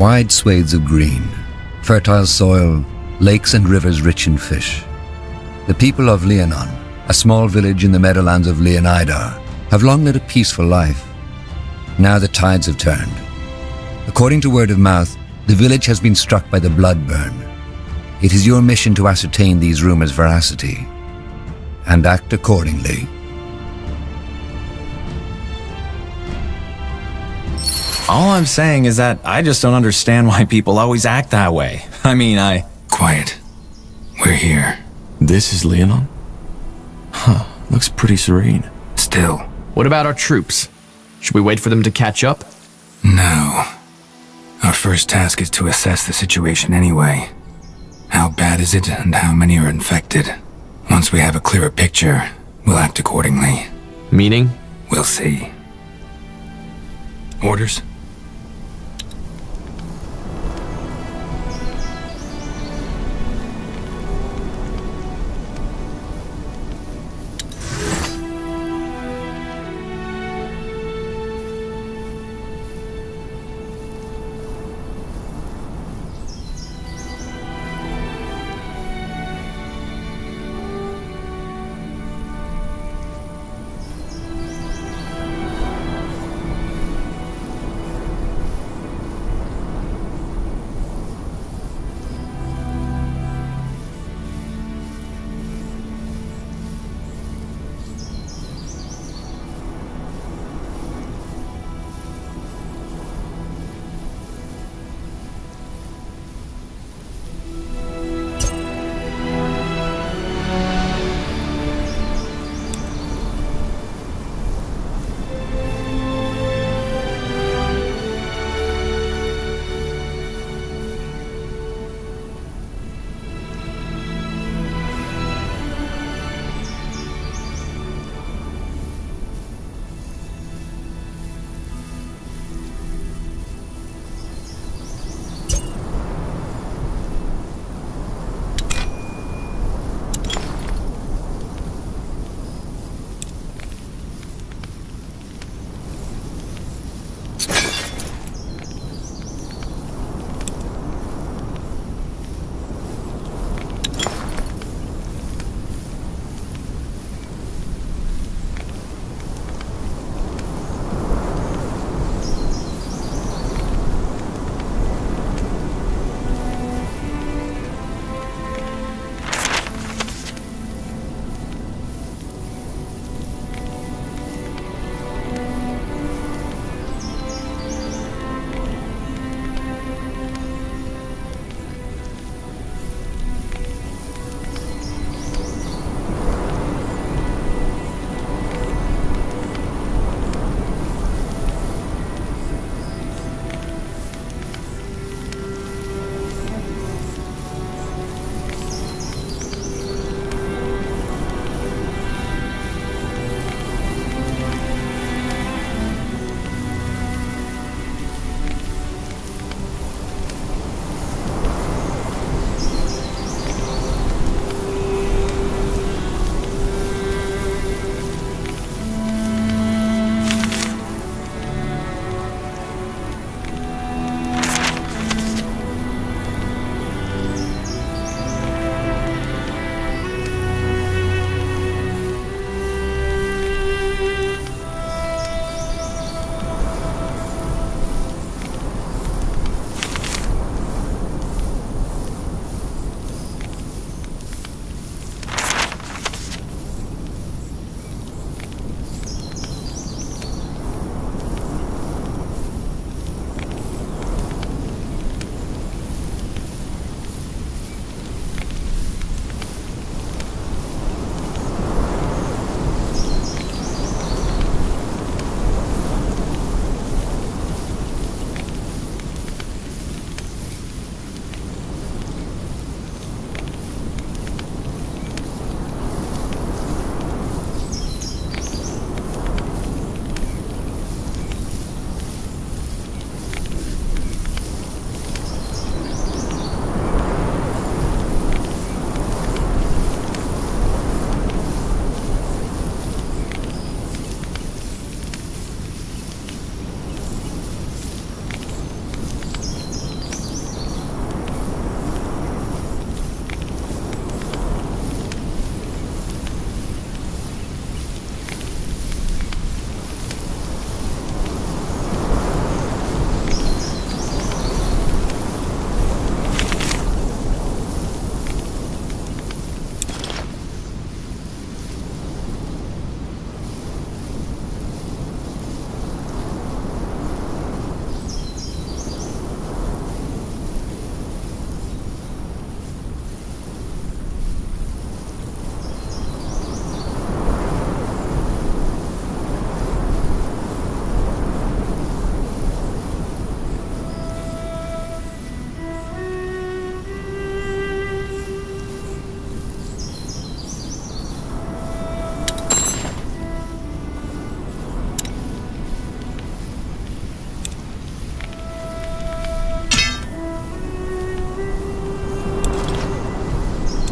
Wide swathes of green, fertile soil, lakes and rivers rich in fish. The people of Liannon, a small village in the meadowlands of Liannon, have long led a peaceful life. Now the tides have turned. According to word of mouth, the village has been struck by the blood burn. It is your mission to ascertain these rumors' veracity and act accordingly. All I'm saying is that I just don't understand why people always act that way. Quiet. We're here. This is Liannon? Huh, looks pretty serene. Still. What about our troops? Should we wait for them to catch up? No. Our first task is to assess the situation anyway. How bad is it and how many are infected? Once we have a clearer picture, we'll act accordingly. Meaning? We'll see. Orders?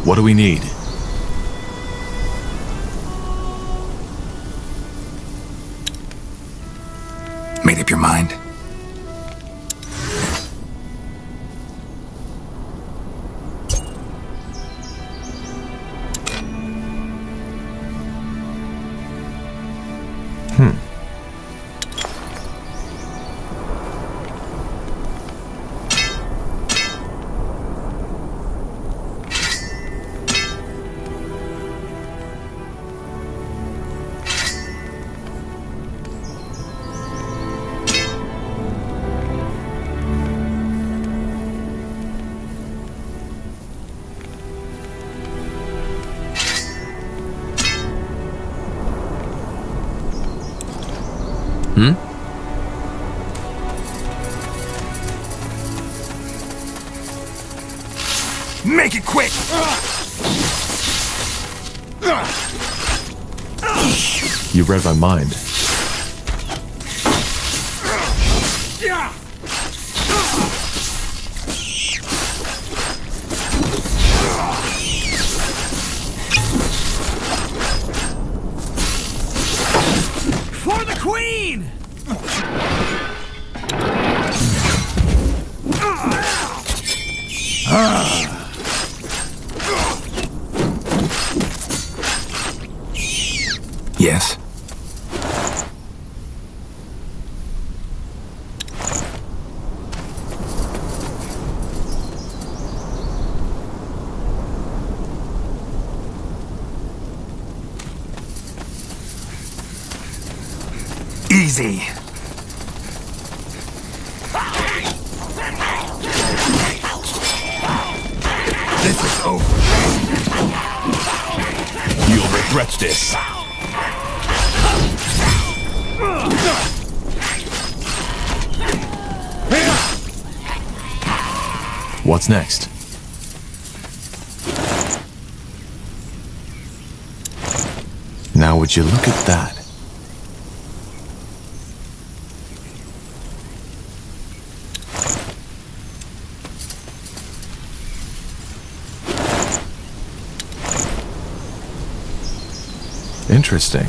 What do we need? Made up your mind? Make it quick! You read my mind. For the Queen! Yes. Easy. This is over. You'll regret this. What's next? Now would you look at that? Interesting.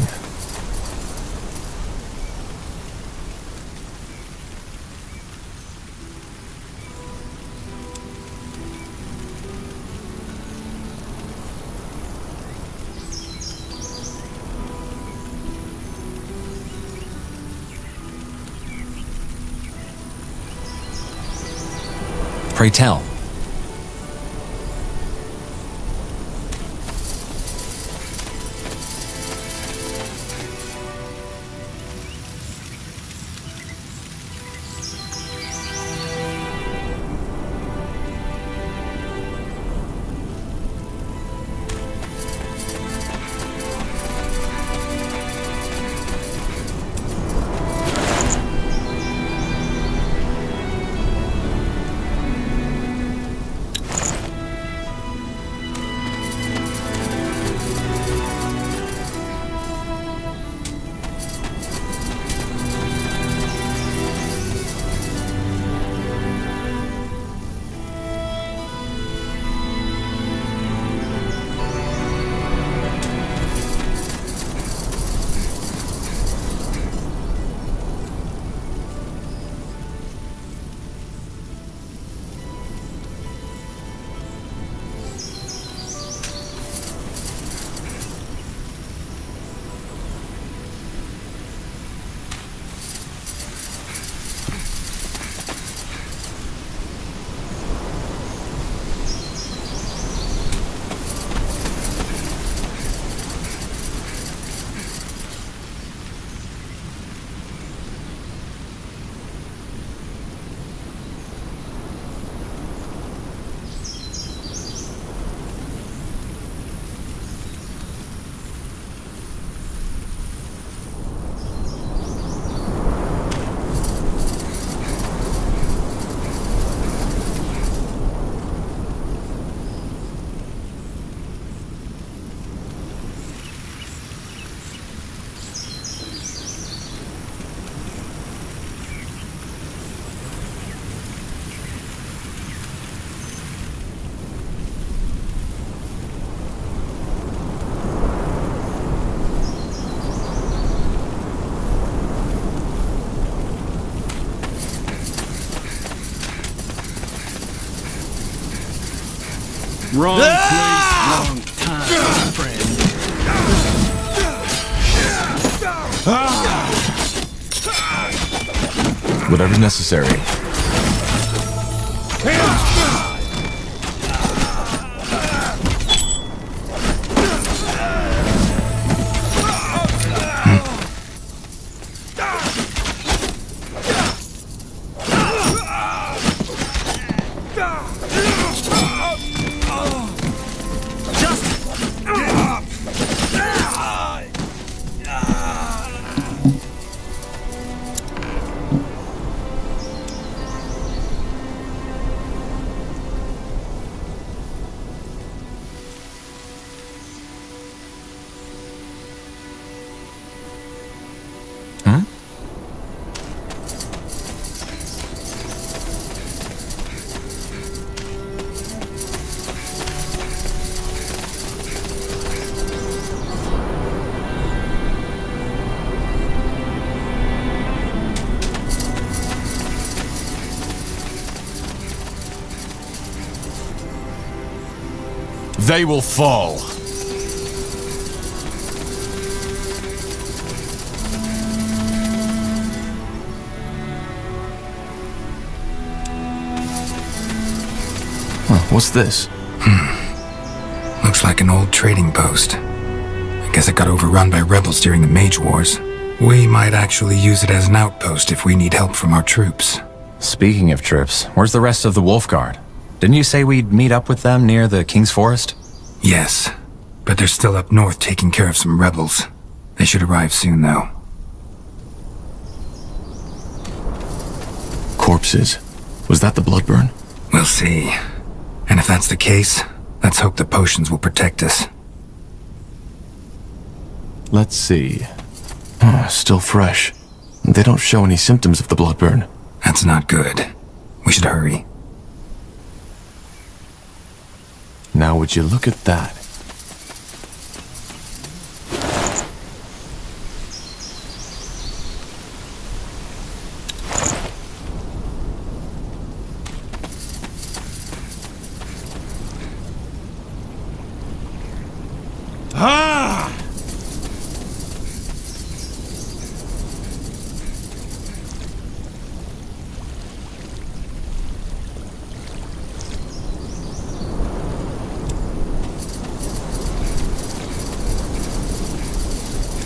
Pray tell. Wrong place, wrong time, friend. Whatever's necessary. They will fall. Huh, what's this? Looks like an old trading post. I guess it got overrun by rebels during the Mage Wars. We might actually use it as an outpost if we need help from our troops. Speaking of trips, where's the rest of the Wolf Guard? Didn't you say we'd meet up with them near the King's Forest? Yes, but they're still up north taking care of some rebels. They should arrive soon, though. Corpses. Was that the blood burn? We'll see. And if that's the case, let's hope the potions will protect us. Let's see. Still fresh. They don't show any symptoms of the blood burn. That's not good. We should hurry. Now would you look at that?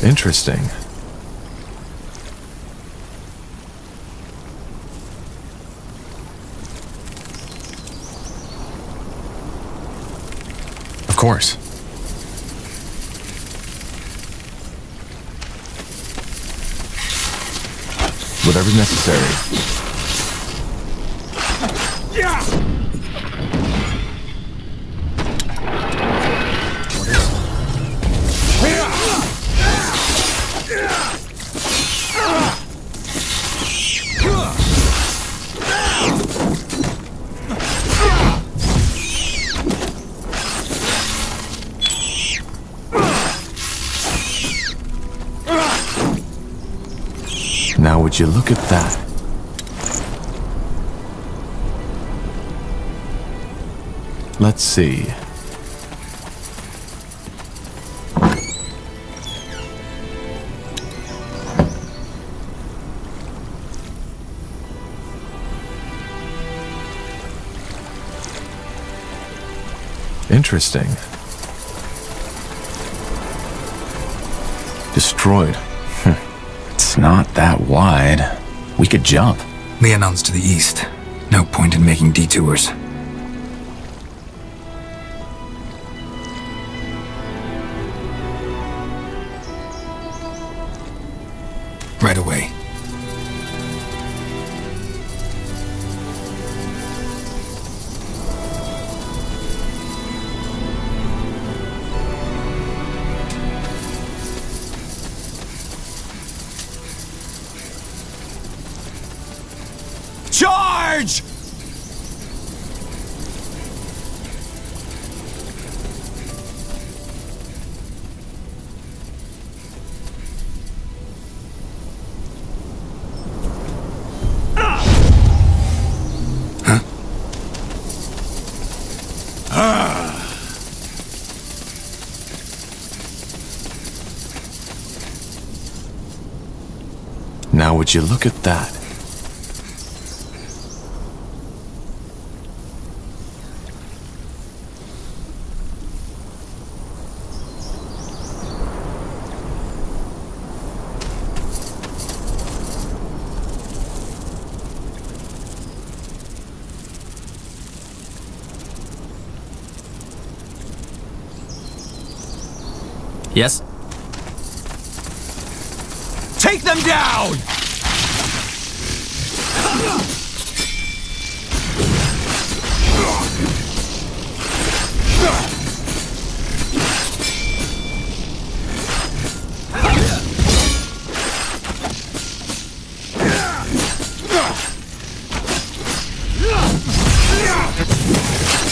Interesting. Of course. Whatever's necessary. Now would you look at that? Let's see. Interesting. Destroyed. It's not that wide. We could jump. Liannon's to the east. No point in making detours. Right away. Charge! Huh? Now would you look at that? Yes? Take them down!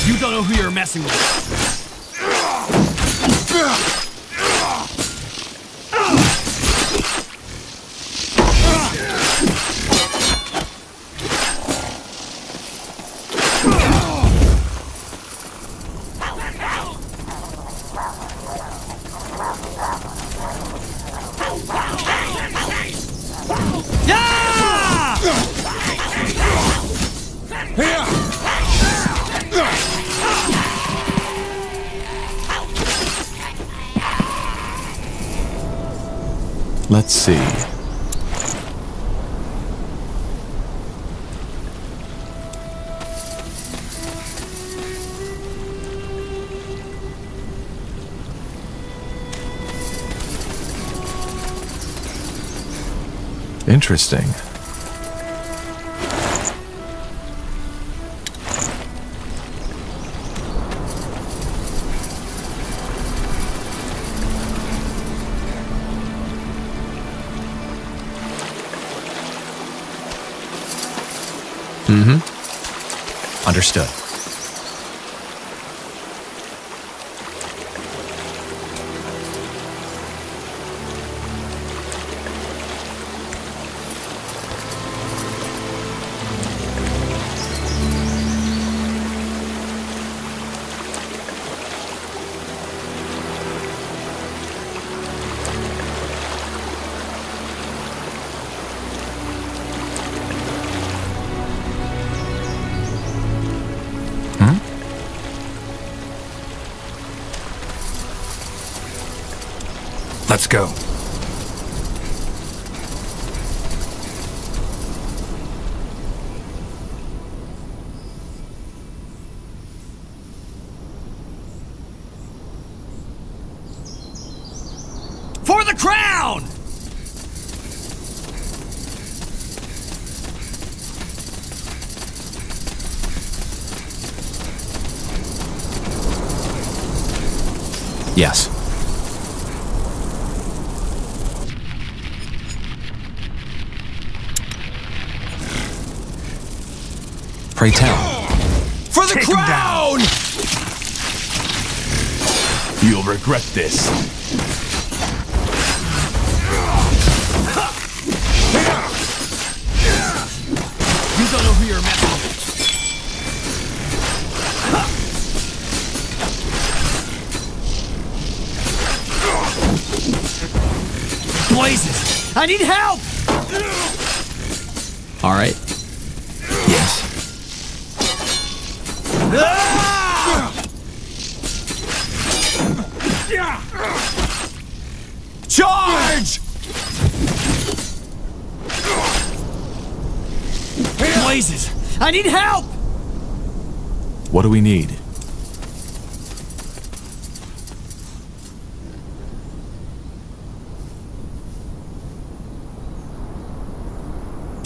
You don't know who you're messing with. Let's see. Interesting. Understood. Let's go. For the crown! Yes. Pray tell. For the crown! You'll regret this. You don't know who you're messing with. Blazes! I need help! All right. Yes. Charge! Blazes! I need help! What do we need?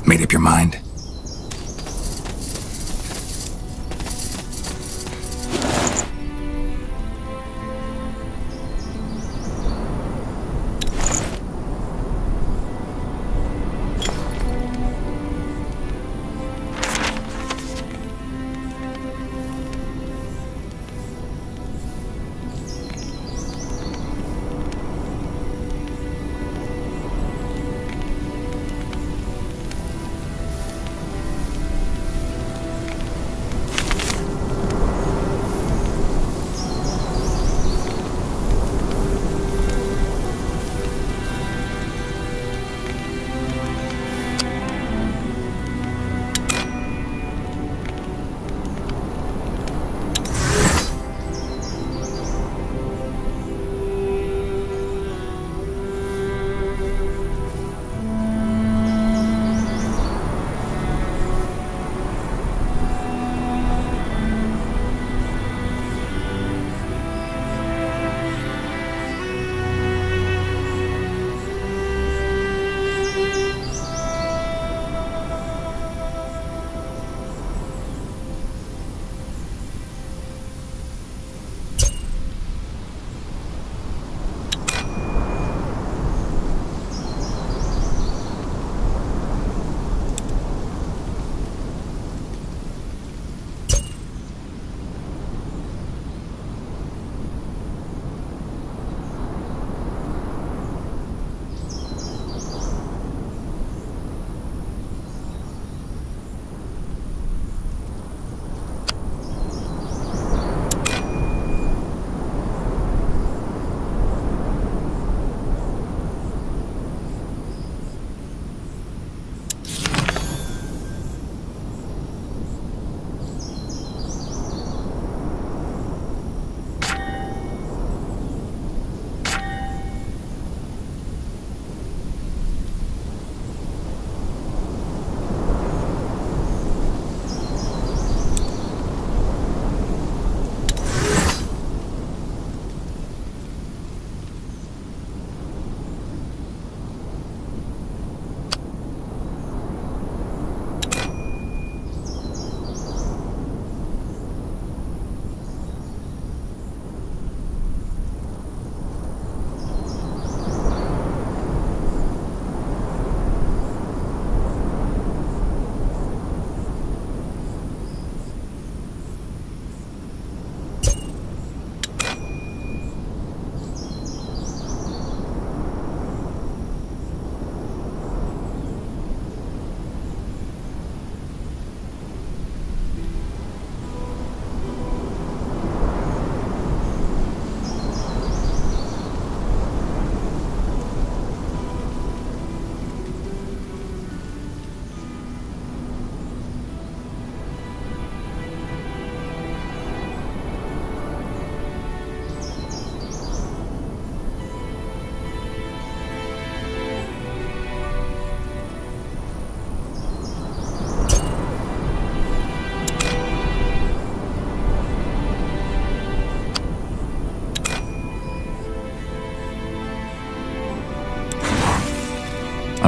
Made up your mind?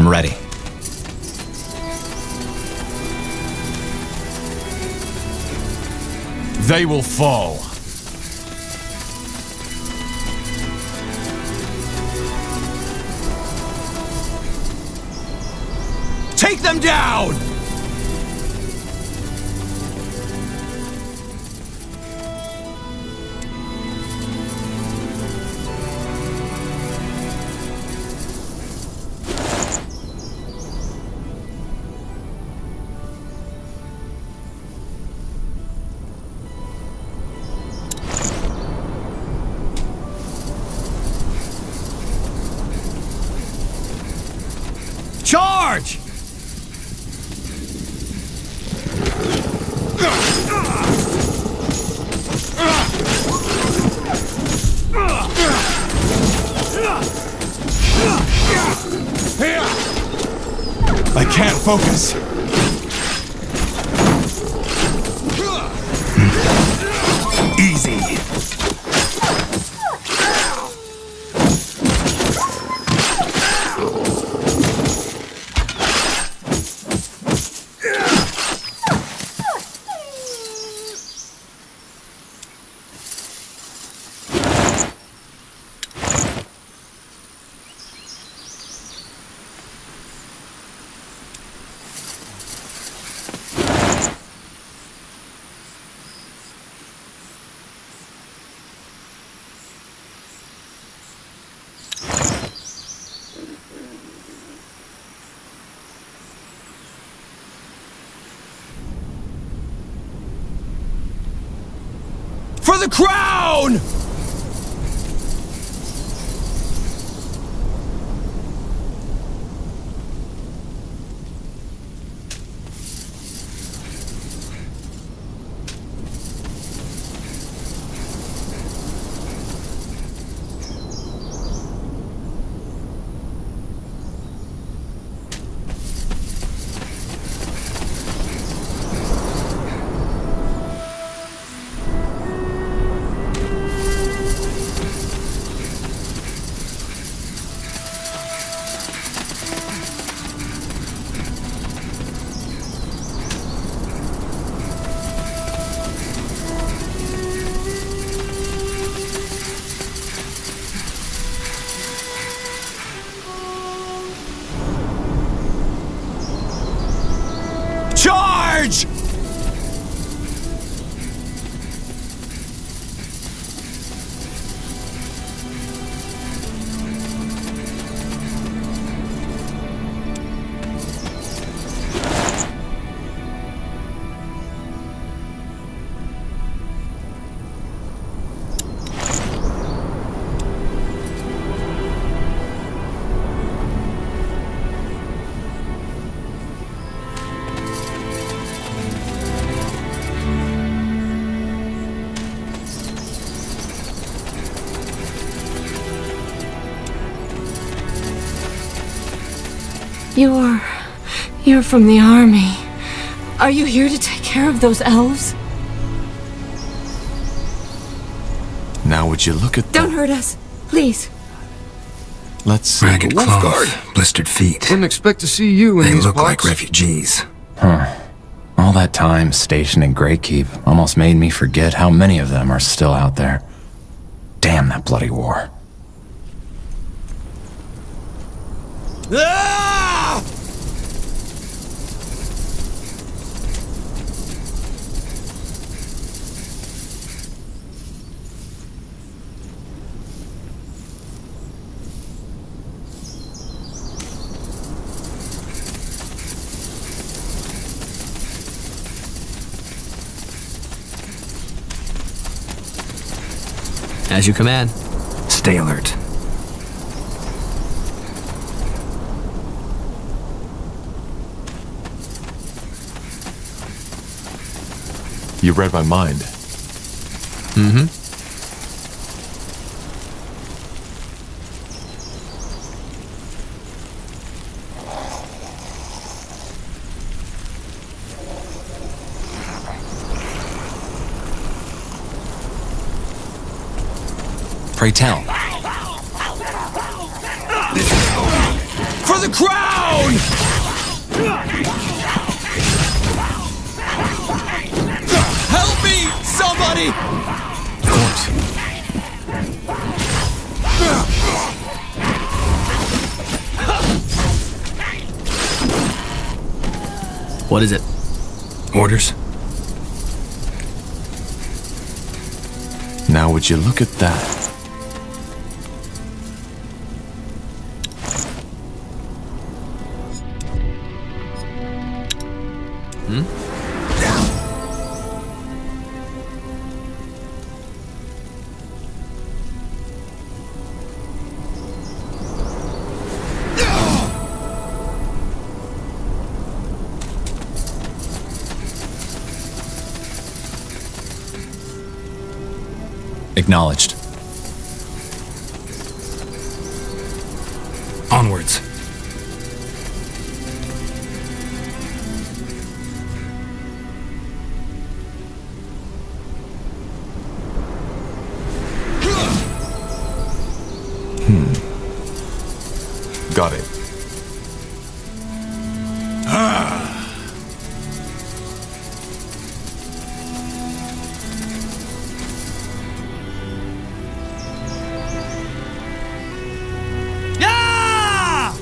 I'm ready. They will fall. Take them down! Charge! I can't focus. Easy. For the crown! Charge! You're from the army. Are you here to take care of those elves? Now would you look at Don't hurt us, please. Let's see. Ragged cloth, blistered feet. Didn't expect to see you in They these look parts. like refugees. All that time stationed in Greykeep almost made me forget how many of them are still out there. Damn that bloody war. Ah! As you command. Stay alert. You read my mind. Mm-hmm. Pray tell. For For the crown! Help me, somebody! Of course. What is it? Orders? Now would you look at that? Acknowledged. Onwards. Got it. Yeah!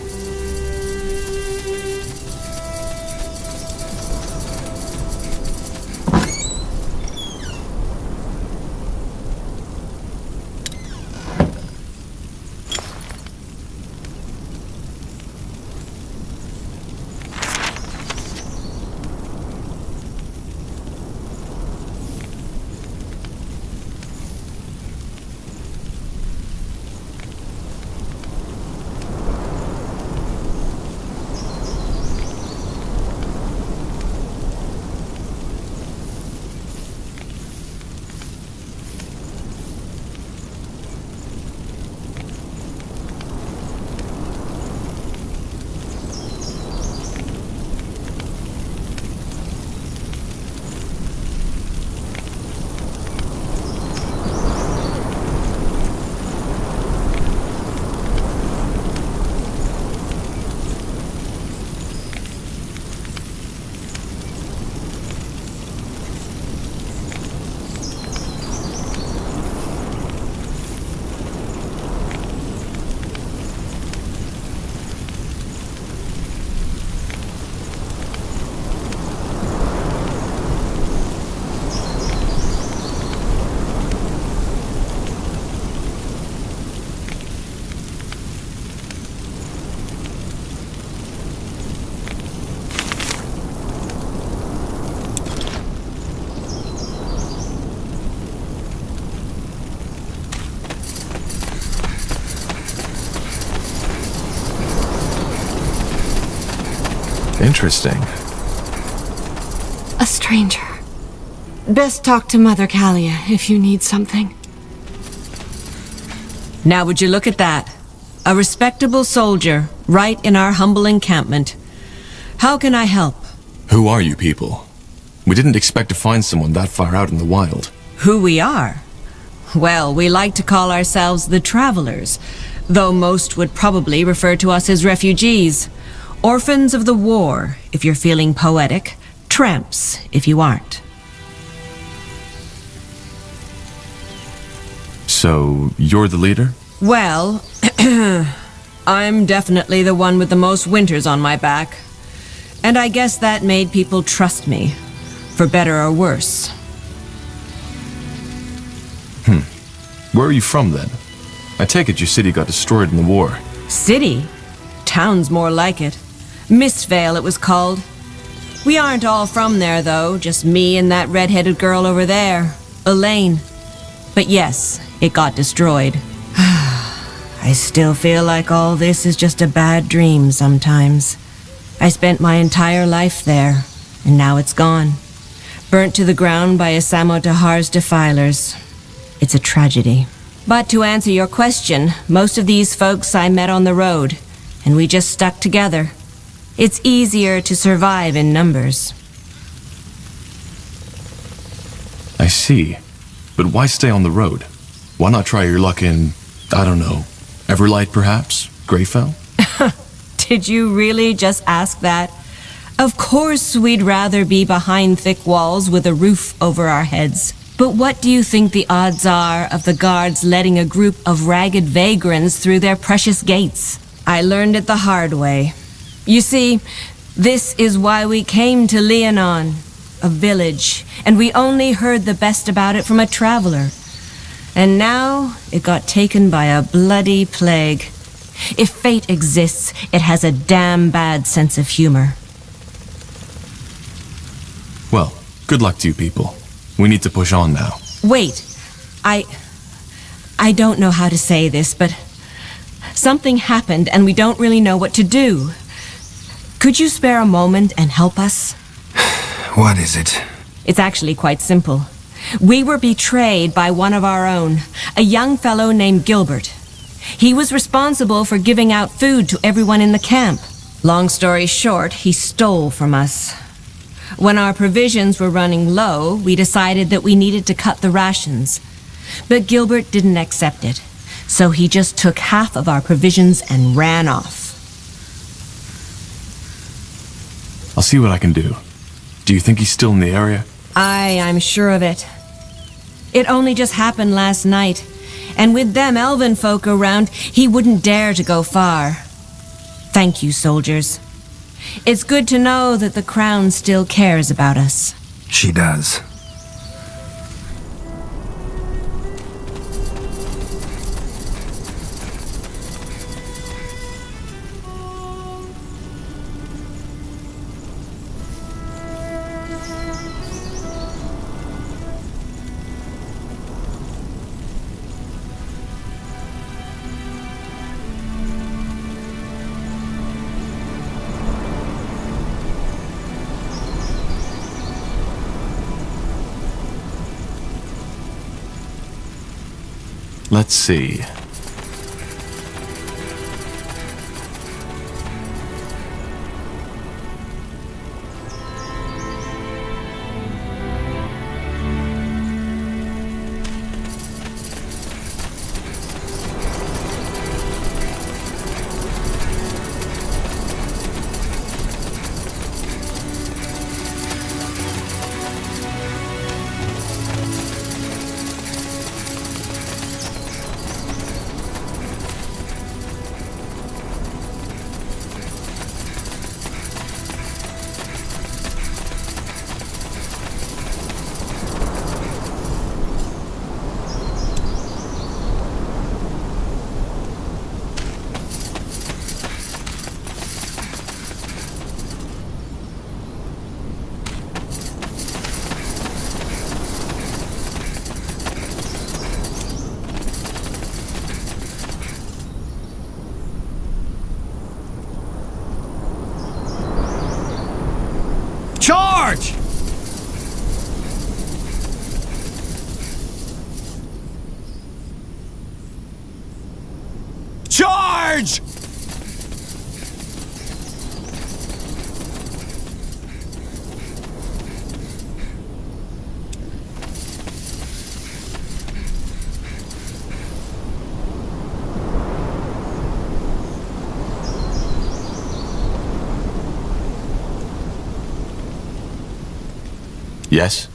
Interesting. A stranger. Best talk to Mother Kalia if you need something. Now would you look at that? A respectable soldier, right in our humble encampment. How can I help? Who are you people? We didn't expect to find someone that far out in the wild. Who we are? Well, we like to call ourselves the Travelers, though most would probably refer to us as refugees. Orphans of the war, if you're feeling poetic. Tramps, if you aren't. So, you're the leader? Well, I'm definitely the one with the most winters on my back. And I guess that made people trust me, for better or worse. Where are you from then? I take it your city got destroyed in the war. City? Town's more like it. Mistvale, it was called. We aren't all from there, though, just me and that red-headed girl over there, Elaine. But yes, it got destroyed. I still feel like all this is just a bad dream sometimes. I spent my entire life there, and now it's gone. Burnt to the ground by Asamo Dahar's defilers. It's a tragedy. But to answer your question, most of these folks I met on the road, and we just stuck together. It's easier to survive in numbers. I see. But why stay on the road? Why not try your luck in, I don't know, Everlight perhaps? Greyfell? Did you really just ask that? Of course we'd rather be behind thick walls with a roof over our heads. But what do you think the odds are of the guards letting a group of ragged vagrants through their precious gates? I learned it the hard way. You see, this is why we came to Liannon, a village, and we only heard the best about it from a traveler. And now it got taken by a bloody plague. If fate exists, it has a damn bad sense of humor. Well, good luck to you people. We need to push on now. Wait, I don't know how to say this, but something happened and we don't really know what to do. Could you spare a moment and help us? What is it? It's actually quite simple. We were betrayed by one of our own, a young fellow named Gilbert. He was responsible for giving out food to everyone in the camp. Long story short, he stole from us. When our provisions were running low, we decided that we needed to cut the rations. But Gilbert didn't accept it, so he just took half of our provisions and ran off. I'll see what I can do. Do you think he's still in the area? I'm sure of it. It only just happened last night, and with them elven folk around, he wouldn't dare to go far. Thank you, soldiers. It's good to know that the Crown still cares about us. She does. Let's see. Charge! Charge! Yes?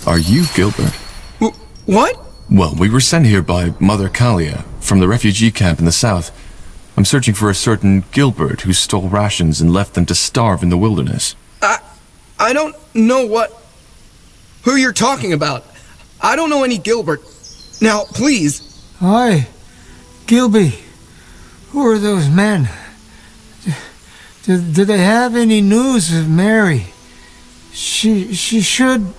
Are you Gilbert? What? Well, we were sent here by Mother Kalia from the refugee camp in the south. I'm searching for a certain Gilbert who stole rations and left them to starve in the wilderness. I don't know who you're talking about. I don't know any Gilbert. Now, please. Hi, Gilby. Who are those men? Do they have any news of Mary? She should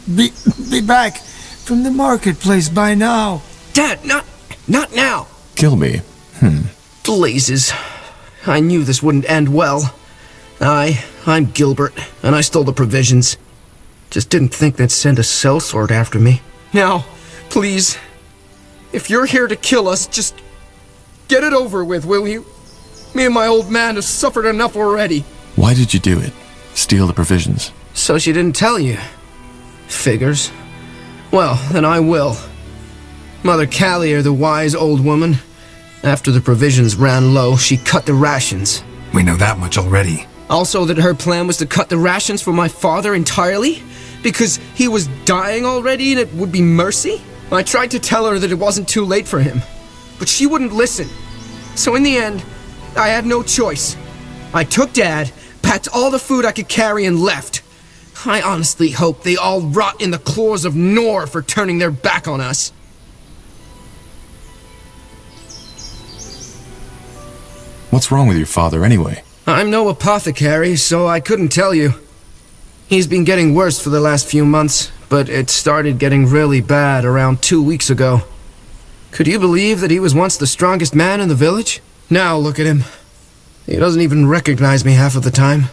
be back from the marketplace by now. Dad, not now. Gilby? Blazes. I knew this wouldn't end well. I'm Gilbert, and I stole the provisions. Just didn't think they'd send a sellsword after me. Now, please, if you're here to kill us, just get it over with, will you? Me and my old man have suffered enough already. Why did you do it? Steal the provisions? So she didn't tell you. Figures. Well, then I will. Mother Callier, the wise old woman, after the provisions ran low, she cut the rations. We know that much already. Also that her plan was to cut the rations for my father entirely? Because he was dying already and it would be mercy? I tried to tell her that it wasn't too late for him, but she wouldn't listen. So in the end, I had no choice. I took Dad, packed all the food I could carry and left. I honestly hope they all rot in the claws of Nor for turning their back on us. What's wrong with your father anyway? I'm no apothecary, so I couldn't tell you. He's been getting worse for the last few months, but it started getting really bad around 2 weeks ago. Could you believe that he was once the strongest man in the village? Now look at him. He doesn't even recognize me half of the time.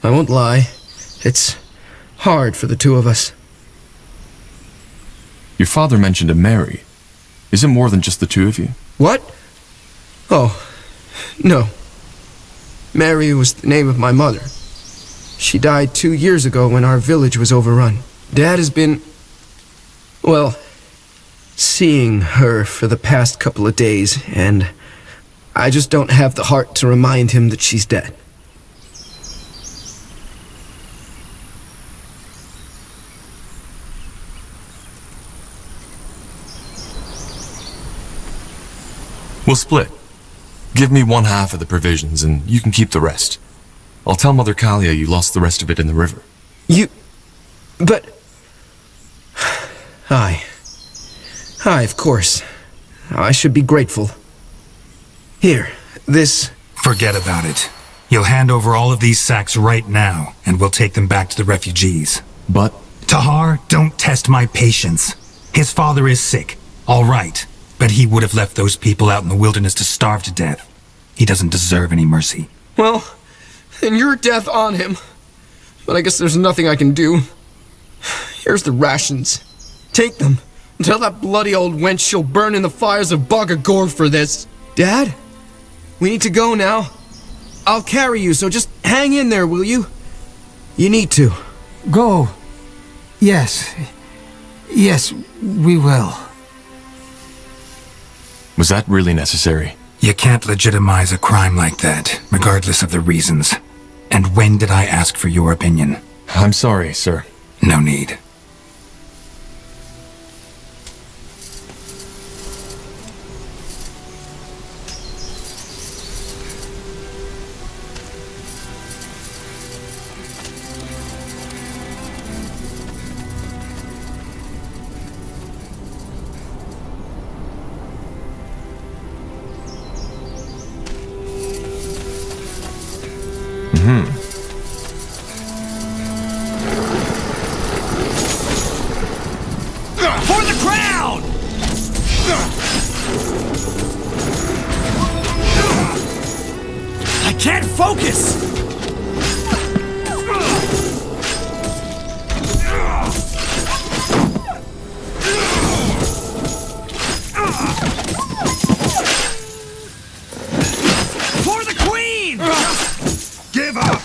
I won't lie. It's hard for the two of us. Your father mentioned a Mary. Is it more than just the two of you? What? Oh, no. Mary was the name of my mother. She died 2 years ago when our village was overrun. Dad has been, well, seeing her for the past couple of days, and I just don't have the heart to remind him that she's dead. We'll split. Give me one half of the provisions and you can keep the rest. I'll tell Mother Callier you lost the rest of it in the river. But... Aye, of course. I should be grateful. Here, this... Forget about it. You'll hand over all of these sacks right now, and we'll take them back to the refugees. But... Tahar, don't test my patience. His father is sick, all right. But he would have left those people out in the wilderness to starve to death. He doesn't deserve any mercy. Well, then your death on him. But I guess there's nothing I can do. Here's the rations. Take them. Tell that bloody old wench she'll burn in the fires of Bogagor for this. Dad? We need to go now. I'll carry you, so just hang in there, will you? You need to. Go. Yes. Yes, we will. Was that really necessary? You can't legitimize a crime like that, regardless of the reasons. And when did I ask for your opinion? I'm sorry, sir. No need. For the crown! I can't focus! For the queen! Give up!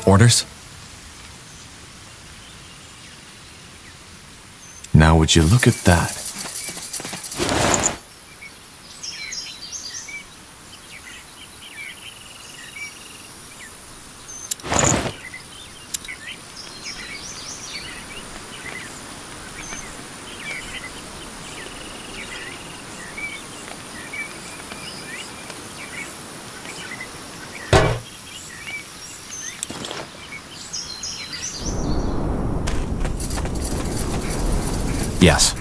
Orders? Now would you look at that? Yes.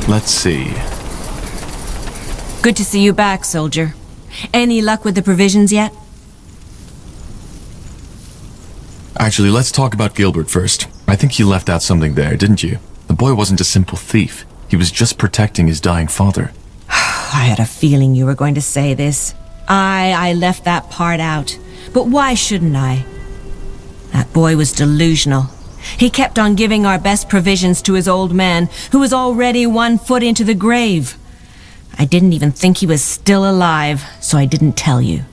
Let's see. Good to see you back, soldier. Any luck with the provisions yet? Actually, let's talk about Gilbert first. I think you left out something there, didn't you? The boy wasn't a simple thief. He was just protecting his dying father. I had a feeling you were going to say this. I left that part out. But why shouldn't I? That boy was delusional. He kept on giving our best provisions to his old man, who was already 1 foot into the grave. I didn't even think he was still alive, so I didn't tell you.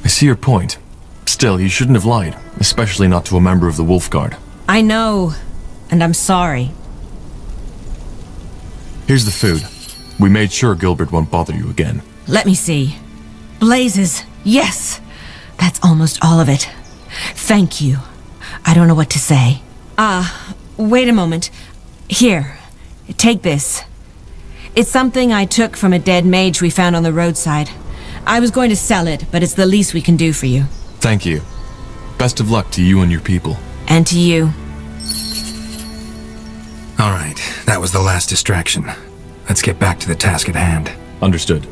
I see your point. Still, you shouldn't have lied, especially not to a member of the Wolf Guard. I know, and I'm sorry. Here's the food. We made sure Gilbert won't bother you again. Let me see. Blazes, yes! That's almost all of it. Thank you. I don't know what to say. Wait a moment. Here, take this. It's something I took from a dead mage we found on the roadside. I was going to sell it, but it's the least we can do for you. Thank you. Best of luck to you and your people. And to you. All right, that was the last distraction. Let's get back to the task at hand. Understood.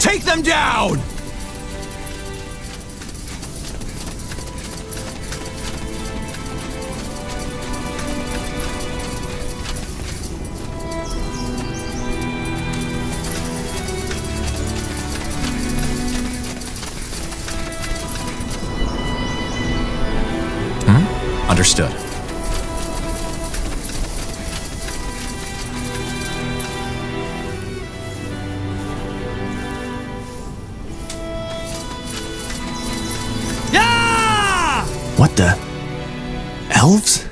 Take them down! Understood. What the? Elves?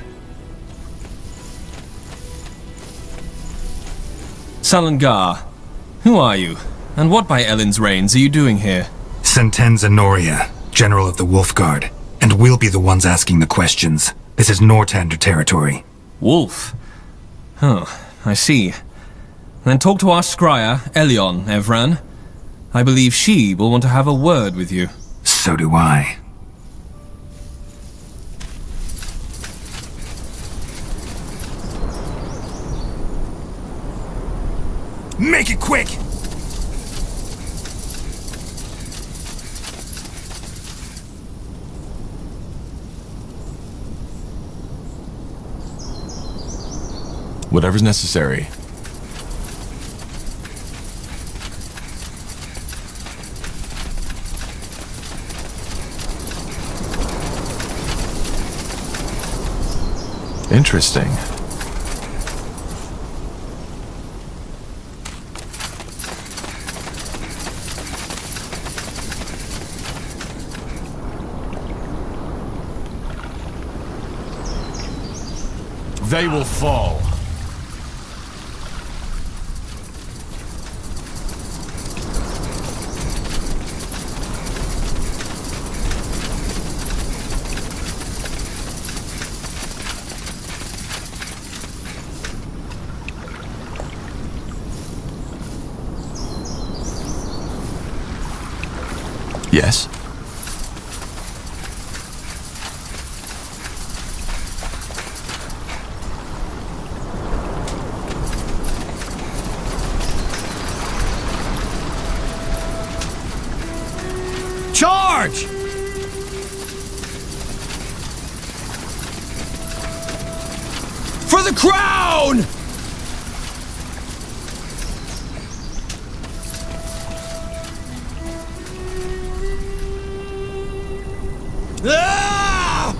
Salangar, who are you? And what by Ellen's reigns are you doing here? Sentenza Noria, General of the Wolf Guard. And we'll be the ones asking the questions. This is Nortander territory. Wolf? Oh, I see. Then talk to our scryer, Liannon, Evran. I believe she will want to have a word with you. So do I. Make it quick! Whatever's necessary. Interesting. They will fall. Yes? Charge! For the crown! Ah!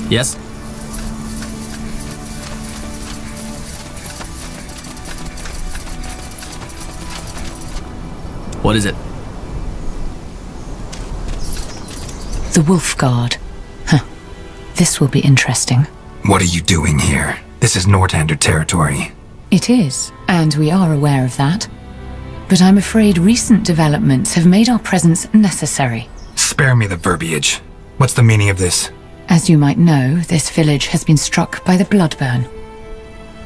Yes? What is it? The Wolf Guard. Huh. This will be interesting. What are you doing here? This is Nortander territory. It is, and we are aware of that. But I'm afraid recent developments have made our presence necessary. Spare me the verbiage. What's the meaning of this? As you might know, this village has been struck by the Bloodburn.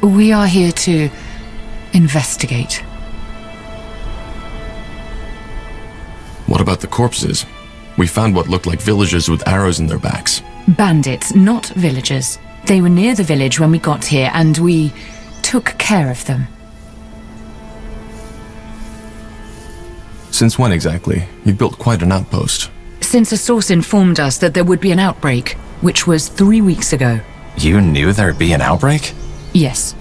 We are here to investigate. What about the corpses? We found what looked like villagers with arrows in their backs. Bandits, not villagers. They were near the village when we got here, and we took care of them. Since when exactly? You built quite an outpost. Since a source informed us that there would be an outbreak, which was 3 weeks ago. You knew there'd be an outbreak? Yes.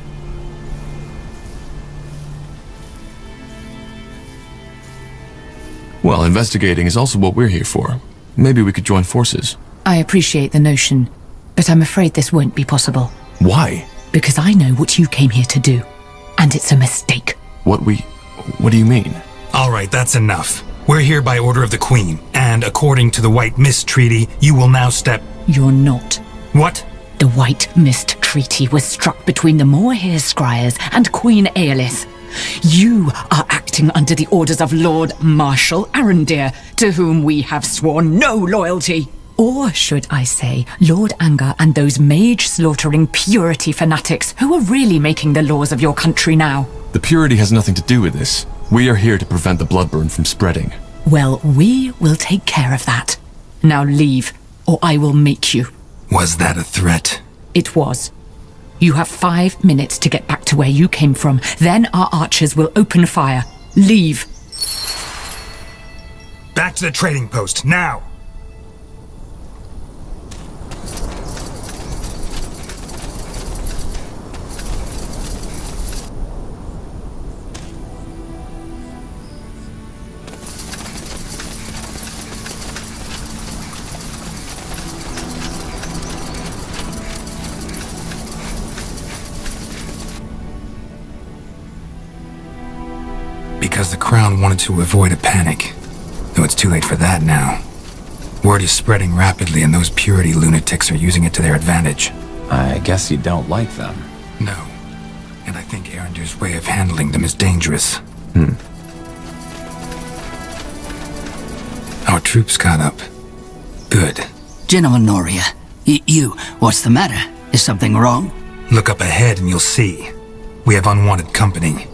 Well, investigating is also what we're here for. Maybe we could join forces. I appreciate the notion, but I'm afraid this won't be possible. Why? Because I know what you came here to do, and it's a mistake. What do you mean? All right, that's enough. We're here by order of the Queen, and according to the White Mist Treaty, you will now step... You're not. What? The White Mist Treaty was struck between the Moorhere Scryers and Queen Aelith. You are acting under the orders of Lord Marshal Arendir, to whom we have sworn no loyalty. Or should I say, Lord Angar and those mage-slaughtering purity fanatics who are really making the laws of your country now. The purity has nothing to do with this. We are here to prevent the Bloodburn from spreading. Well, we will take care of that. Now leave, or I will make you. Was that a threat? It was. You have 5 minutes to get back to where you came from. Then our archers will open fire. Leave. Back to the trading post, now! Because the Crown wanted to avoid a panic. Though it's too late for that now. Word is spreading rapidly and those purity lunatics are using it to their advantage. I guess you don't like them. No. And I think Arendir's way of handling them is dangerous. Our troops caught up. Good. Gentleman Noria, you, what's the matter? Is something wrong? Look up ahead and you'll see. We have unwanted company.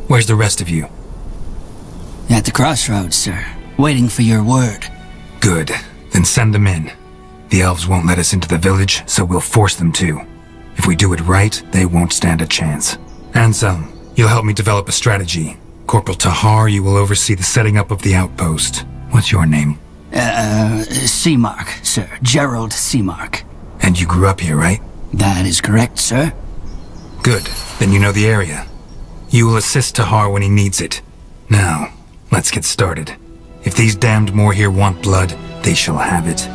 Where's the rest of you? At the crossroads, sir. Waiting for your word. Good. Then send them in. The elves won't let us into the village, so we'll force them to. If we do it right, they won't stand a chance. Ansel, you'll help me develop a strategy. Corporal Tahar, you will oversee the setting up of the outpost. What's your name? Seamark, sir. Gerald Seamark. And you grew up here, right? That is correct, sir. Good. Then you know the area. You will assist Tahar when he needs it. Now, let's get started. If these damned Moor here want blood, they shall have it.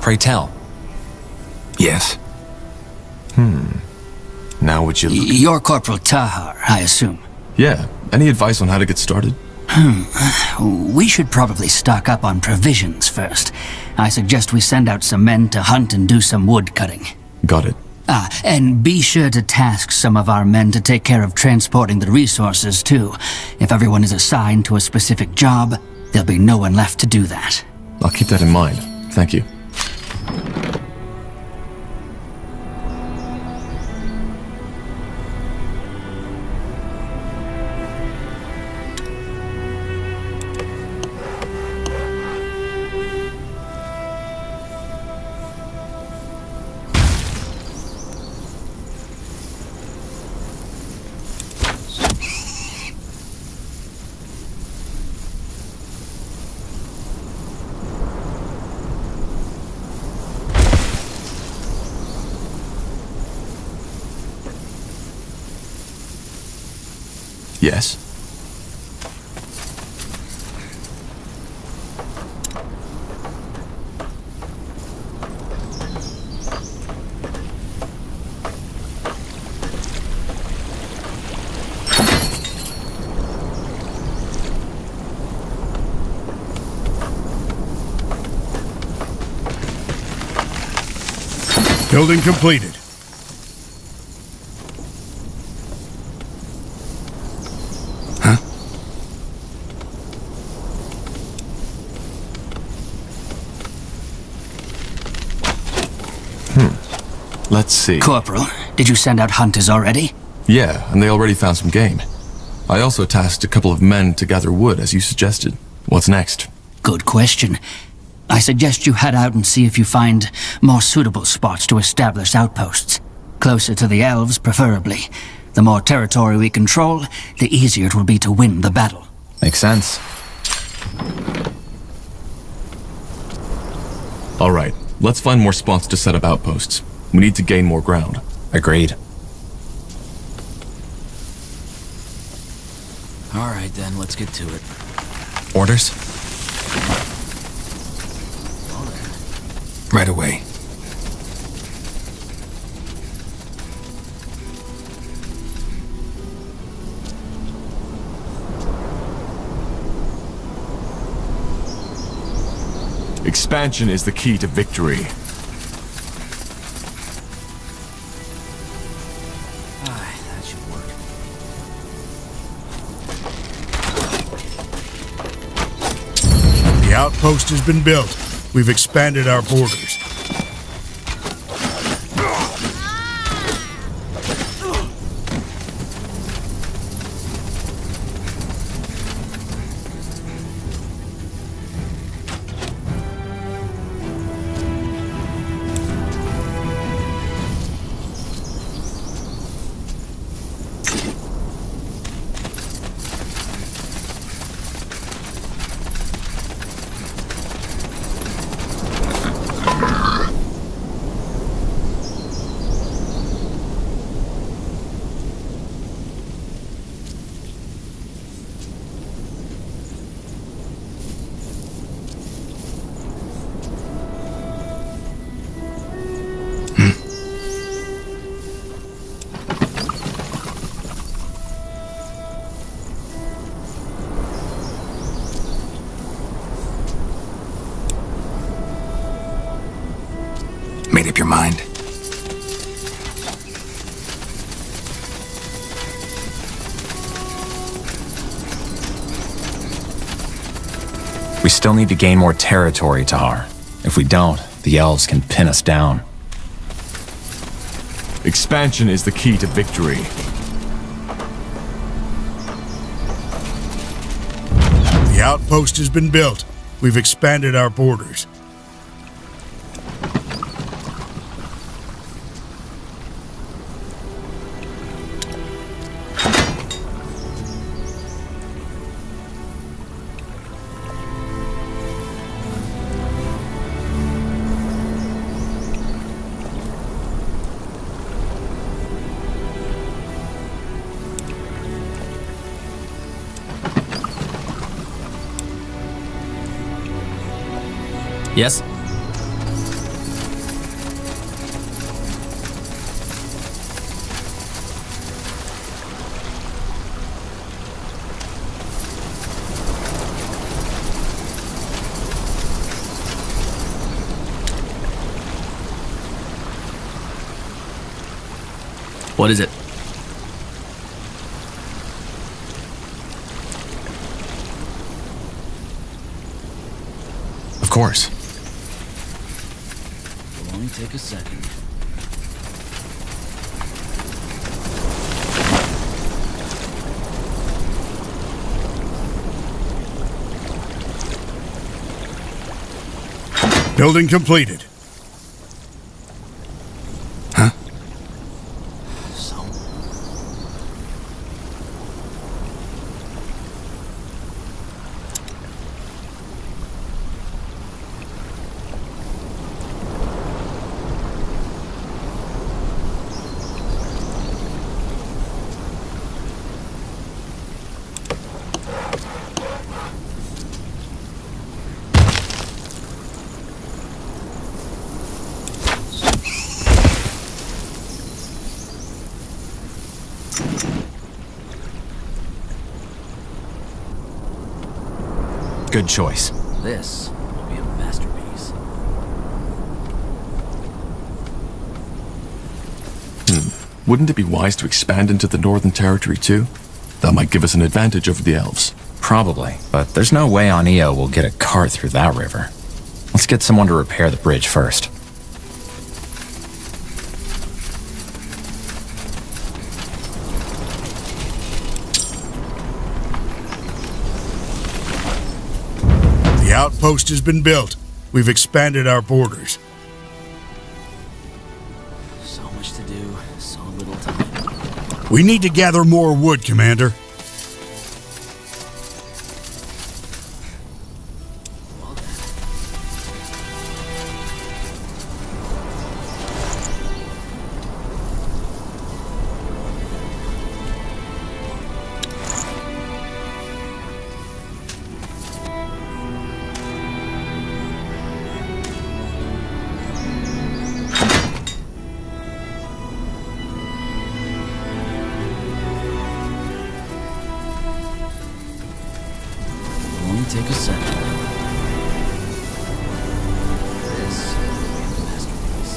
Pray tell. Yes. Now would you... You're Corporal Tahar, I assume. Yeah. Any advice on how to get started? We should probably stock up on provisions first. I suggest we send out some men to hunt and do some wood cutting. Got it. And be sure to task some of our men to take care of transporting the resources, too. If everyone is assigned to a specific job, there'll be no one left to do that. I'll keep that in mind. Thank you. Yes? Building completed. Let's see. Corporal, did you send out hunters already? Yeah, and they already found some game. I also tasked a couple of men to gather wood, as you suggested. What's next? Good question. I suggest you head out and see if you find more suitable spots to establish outposts. Closer to the elves, preferably. The more territory we control, the easier it will be to win the battle. Makes sense. All right, let's find more spots to set up outposts. We need to gain more ground. Agreed. All right, then, let's get to it. Orders? Right away. Expansion is the key to victory. That should work. The outpost has been built. We've expanded our borders. We still need to gain more territory, Tahar. If we don't, the elves can pin us down. Expansion is the key to victory. The outpost has been built. We've expanded our borders. Yes? What is it? Of course. It'll only take a second. Building completed. Good choice. This will be a masterpiece. Wouldn't it be wise to expand into the Northern Territory too? That might give us an advantage over the elves. Probably, but there's no way on Io we'll get a cart through that river. Let's get someone to repair the bridge first. The outpost has been built. We've expanded our borders. So much to do, so little time. We need to gather more wood, Commander. Take a second. This is a masterpiece.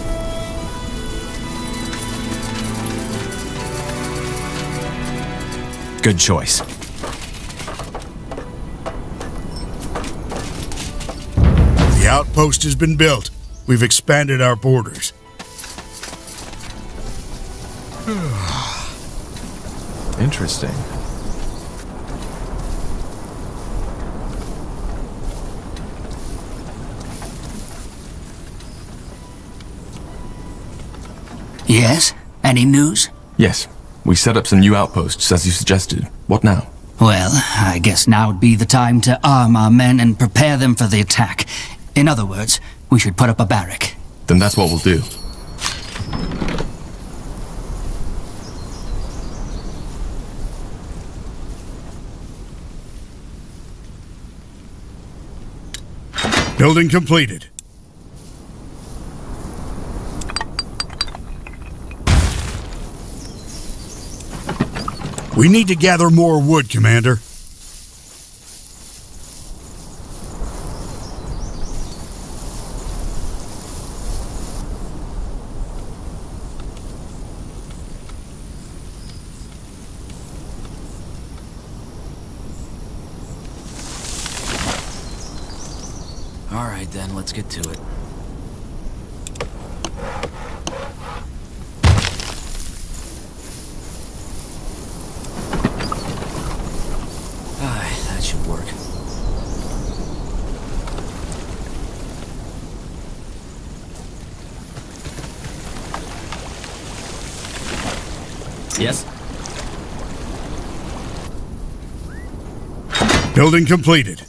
Good choice. The outpost has been built. We've expanded our borders. Interesting. Yes? Any news? Yes. We set up some new outposts, as you suggested. What now? Well, I guess now would be the time to arm our men and prepare them for the attack. In other words, we should put up a barrack. Then that's what we'll do. Building completed. We need to gather more wood, Commander. Alright then, let's get to it. That should work. Yes? Building completed.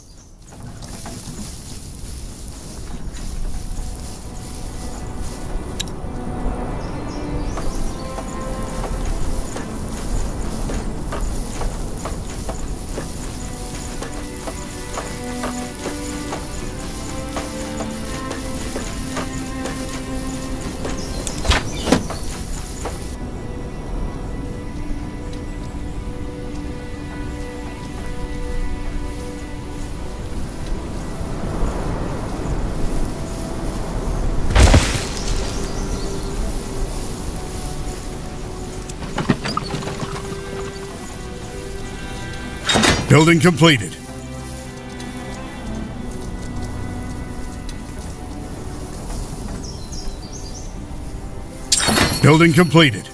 Building completed. Building completed.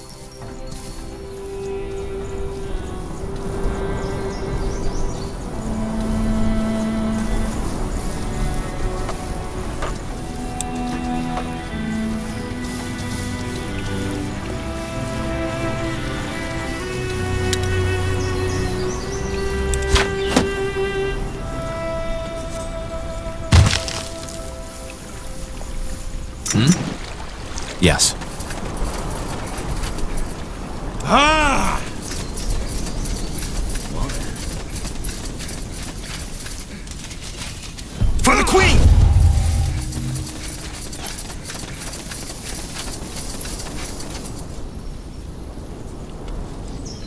Yes. Ah! For the Queen!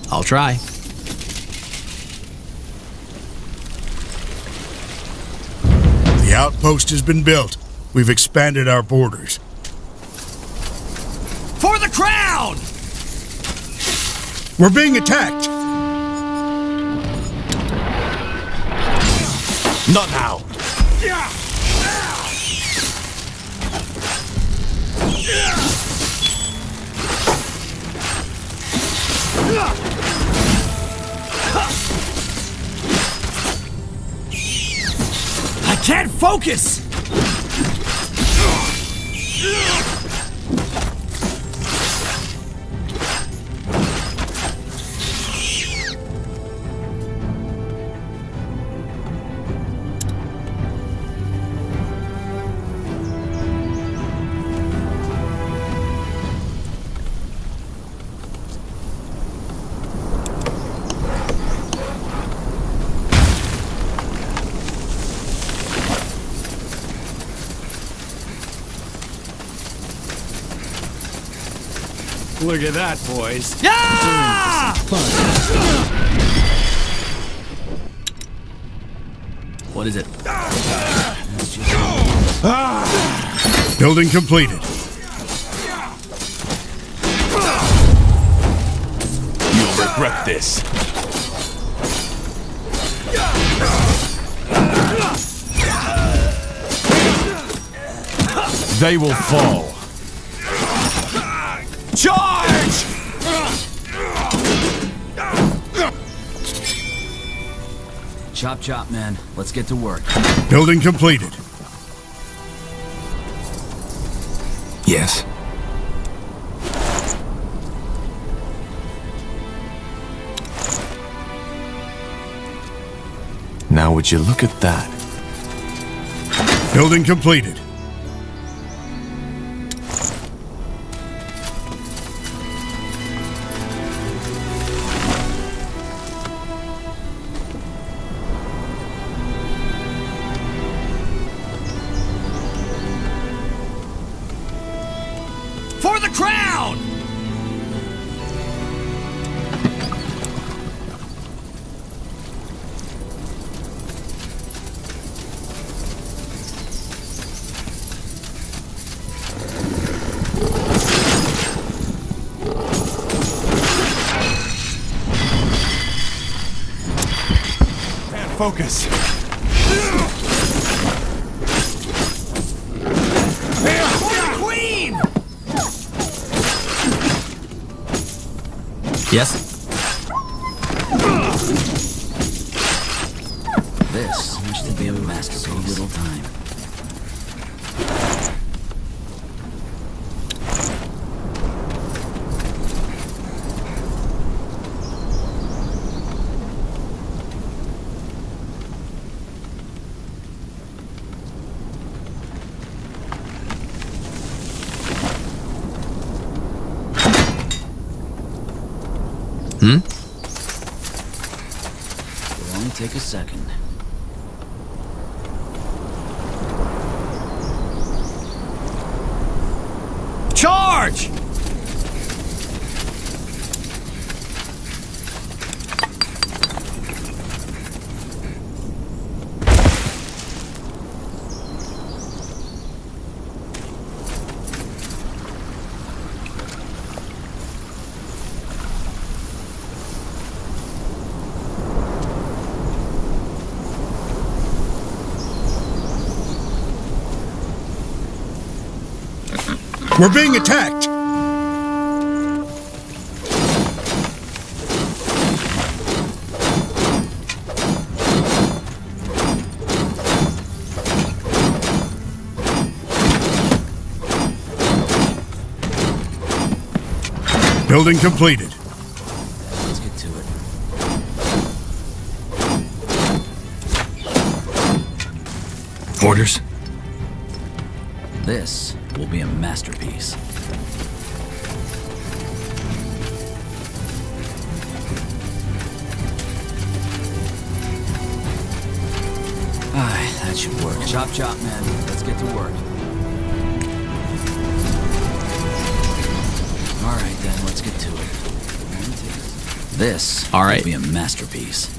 I'll try. The outpost has been built. We've expanded our borders. For the crown! We're being attacked! Not now. I can't focus! Look at that, boys. Yeah! What is it? Building completed. You'll regret this. They will fall. Charge! Chop chop, man. Let's get to work. Building completed. Yes. Now would you look at that? Building completed. For the crown! Can't focus. Queen! Yes? This should be a masterpiece. So little time. It'll only take a second. Charge! We're being attacked! Building completed. Let's get to it. Orders? This will be a masterpiece. Aye, that should work. Chop chop, man. Let's get to work. Alright then, let's get to it. This will be a masterpiece.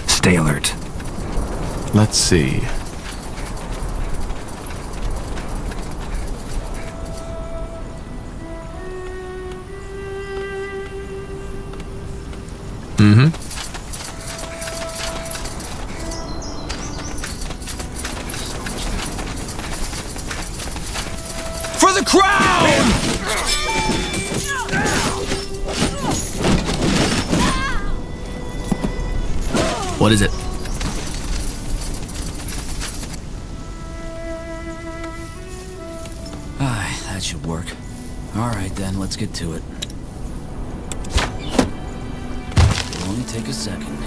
Stay alert. Let's see. For the crown! What is it? Aye, that should work. Alright then, let's get to it. It'll only take a second.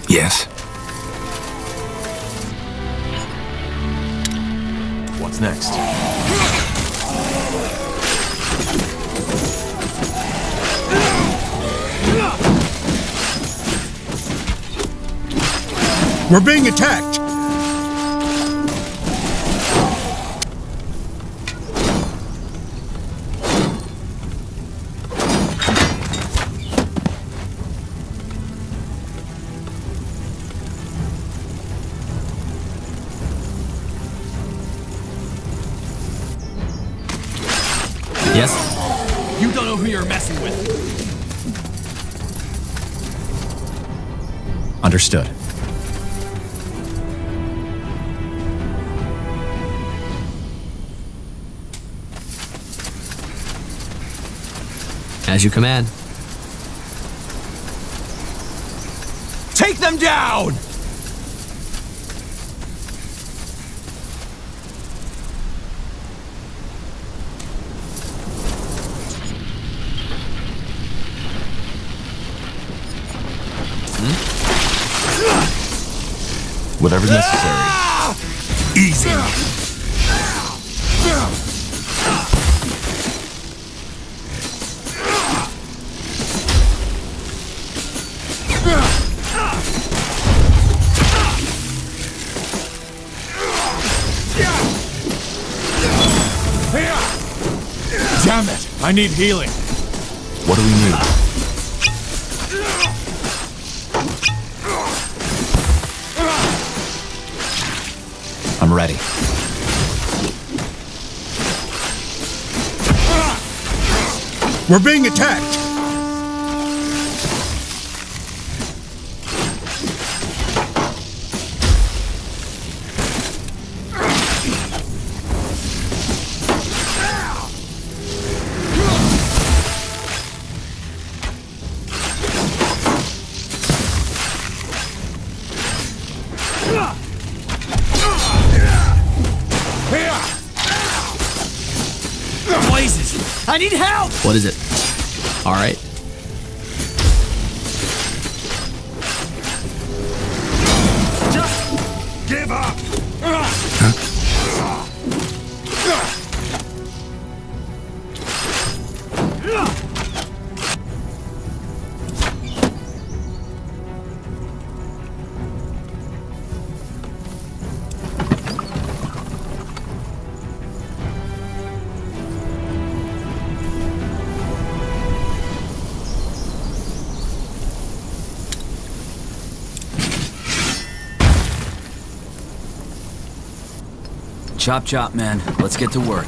Yes. What's next? We're being attacked! Yes? You don't know who you're messing with. Understood. As you command. Take them down! Whatever's necessary. Easy. I need healing. What do we need? I'm ready. We're being attacked! Blazes! I need help! What is it? All right. Just give up! Chop chop, man. Let's get to work.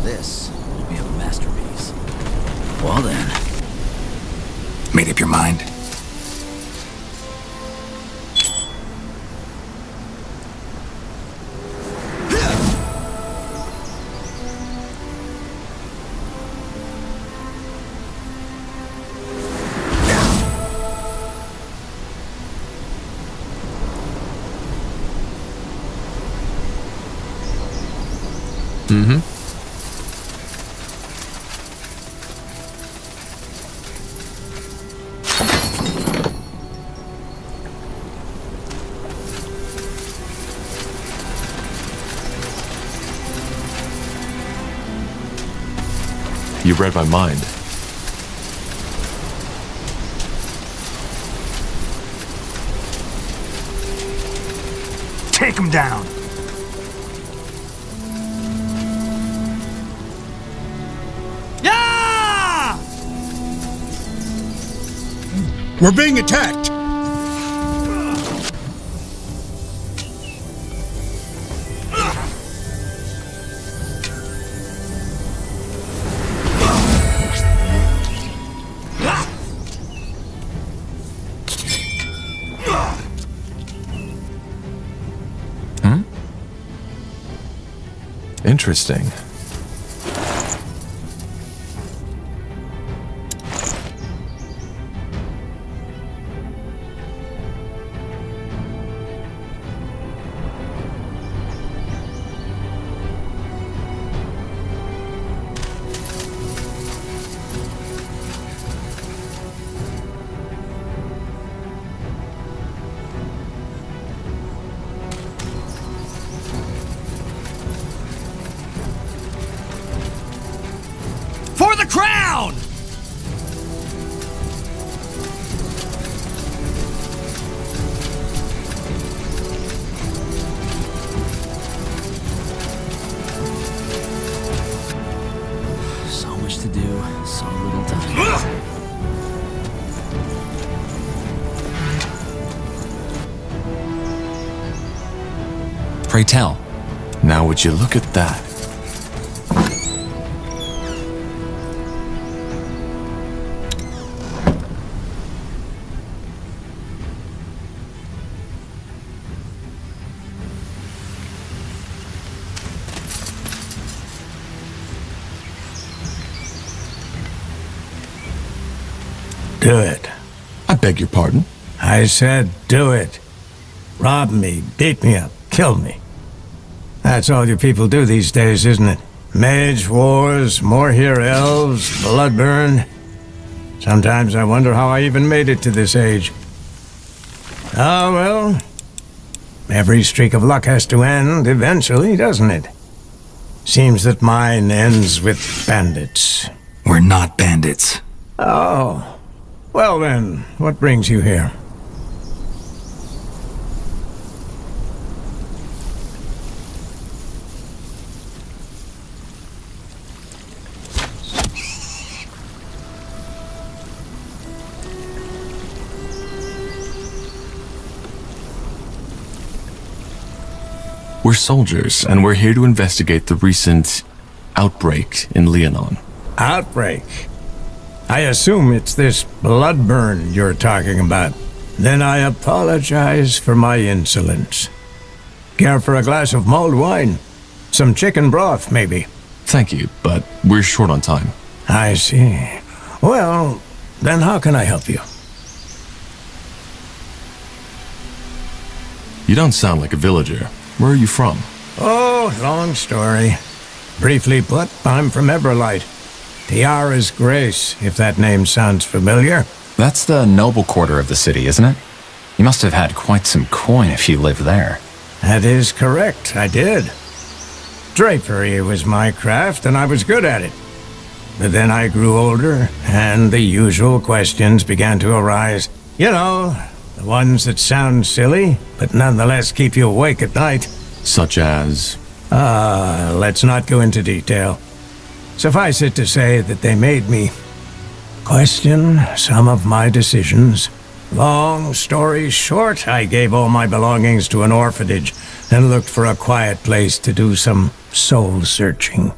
This will be a masterpiece. Well then. Made up your mind? Mm-hmm. You read my mind. Take him down! Yeah! We're being attacked! Interesting. For the crown! So much to do, so little time. Pray tell. Now would you look at that? Do it. I beg your pardon? I said do it. Rob me, beat me up, kill me. That's all you people do these days, isn't it? Mage wars, more here elves, blood burn. Sometimes I wonder how I even made it to this age. Ah, well, every streak of luck has to end eventually, doesn't it? Seems that mine ends with bandits. We're not bandits. Oh. Well then, what brings you here? We're soldiers, and we're here to investigate the recent outbreak in Liannon. Outbreak? I assume it's this blood burn you're talking about. Then I apologize for my insolence. Care for a glass of mulled wine? Some chicken broth, maybe? Thank you, but we're short on time. I see. Well, then how can I help you? You don't sound like a villager. Where are you from? Oh, long story. Briefly put, I'm from Everlight. Tiara's Grace, if that name sounds familiar. That's the noble quarter of the city, isn't it? You must have had quite some coin if you lived there. That is correct, I did. Drapery was my craft, and I was good at it. But then I grew older, and the usual questions began to arise. You know, the ones that sound silly, but nonetheless keep you awake at night. Such as? Let's not go into detail. Suffice it to say that they made me question some of my decisions. Long story short, I gave all my belongings to an orphanage and looked for a quiet place to do some soul searching.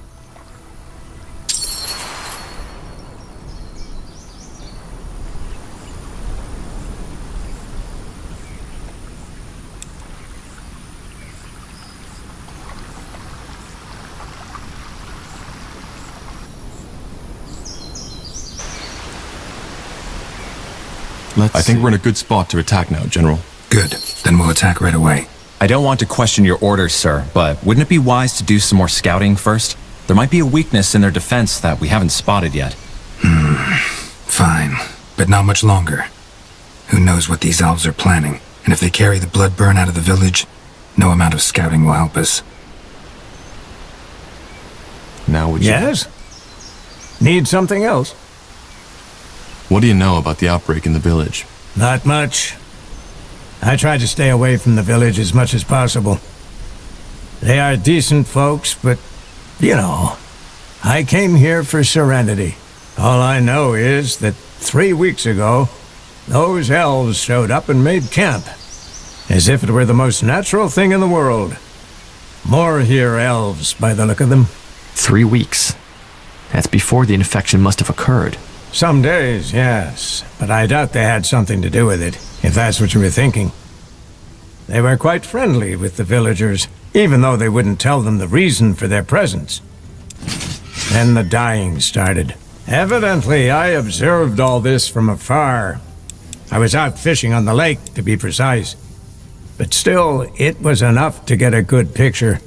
I think we're in a good spot to attack now, General. Good. Then we'll attack right away. I don't want to question your orders, sir, but wouldn't it be wise to do some more scouting first? There might be a weakness in their defense that we haven't spotted yet. Fine. But not much longer. Who knows what these elves are planning? And if they carry the blood burn out of the village, no amount of scouting will help us. Now would you... Yes? Need something else? What do you know about the outbreak in the village? Not much. I try to stay away from the village as much as possible. They are decent folks, but, you know, I came here for serenity. All I know is that 3 weeks ago, those elves showed up and made camp, as if it were the most natural thing in the world. More here elves, by the look of them. 3 weeks. That's before the infection must have occurred. Some days, yes, but I doubt they had something to do with it, if that's what you were thinking. They were quite friendly with the villagers, even though they wouldn't tell them the reason for their presence. Then the dying started. Evidently, I observed all this from afar. I was out fishing on the lake, to be precise. But still, it was enough to get a good picture.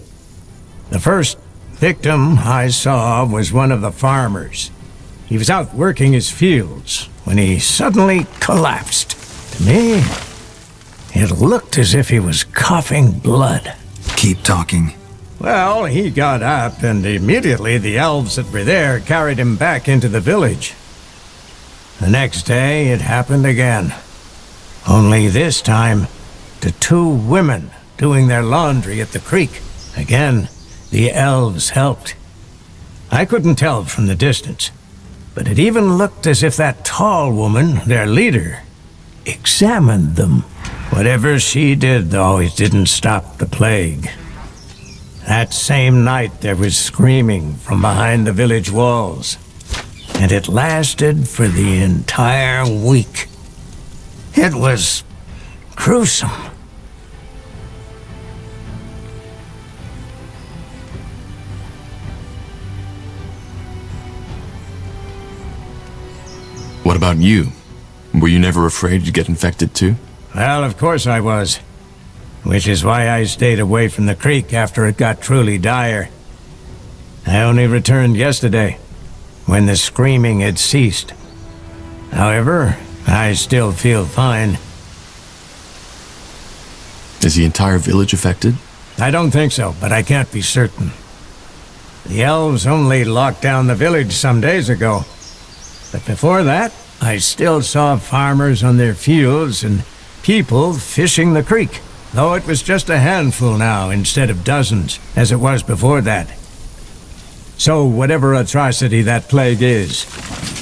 The first victim I saw was one of the farmers. He was out working his fields when he suddenly collapsed. To me, it looked as if he was coughing blood. Keep talking. Well, he got up, and immediately the elves that were there carried him back into the village. The next day, it happened again. Only this time, to 2 women doing their laundry at the creek. Again, the elves helped. I couldn't tell from the distance, but it even looked as if that tall woman, their leader, examined them. Whatever she did, though, it didn't stop the plague. That same night, there was screaming from behind the village walls, and it lasted for the entire week. It was gruesome. What about you? Were you never afraid you'd get infected too? Well, of course I was. Which is why I stayed away from the creek after it got truly dire. I only returned yesterday, when the screaming had ceased. However, I still feel fine. Is the entire village affected? I don't think so, but I can't be certain. The elves only locked down the village some days ago. But before that, I still saw farmers on their fields and people fishing the creek, though it was just a handful now instead of dozens, as it was before that. So whatever atrocity that plague is,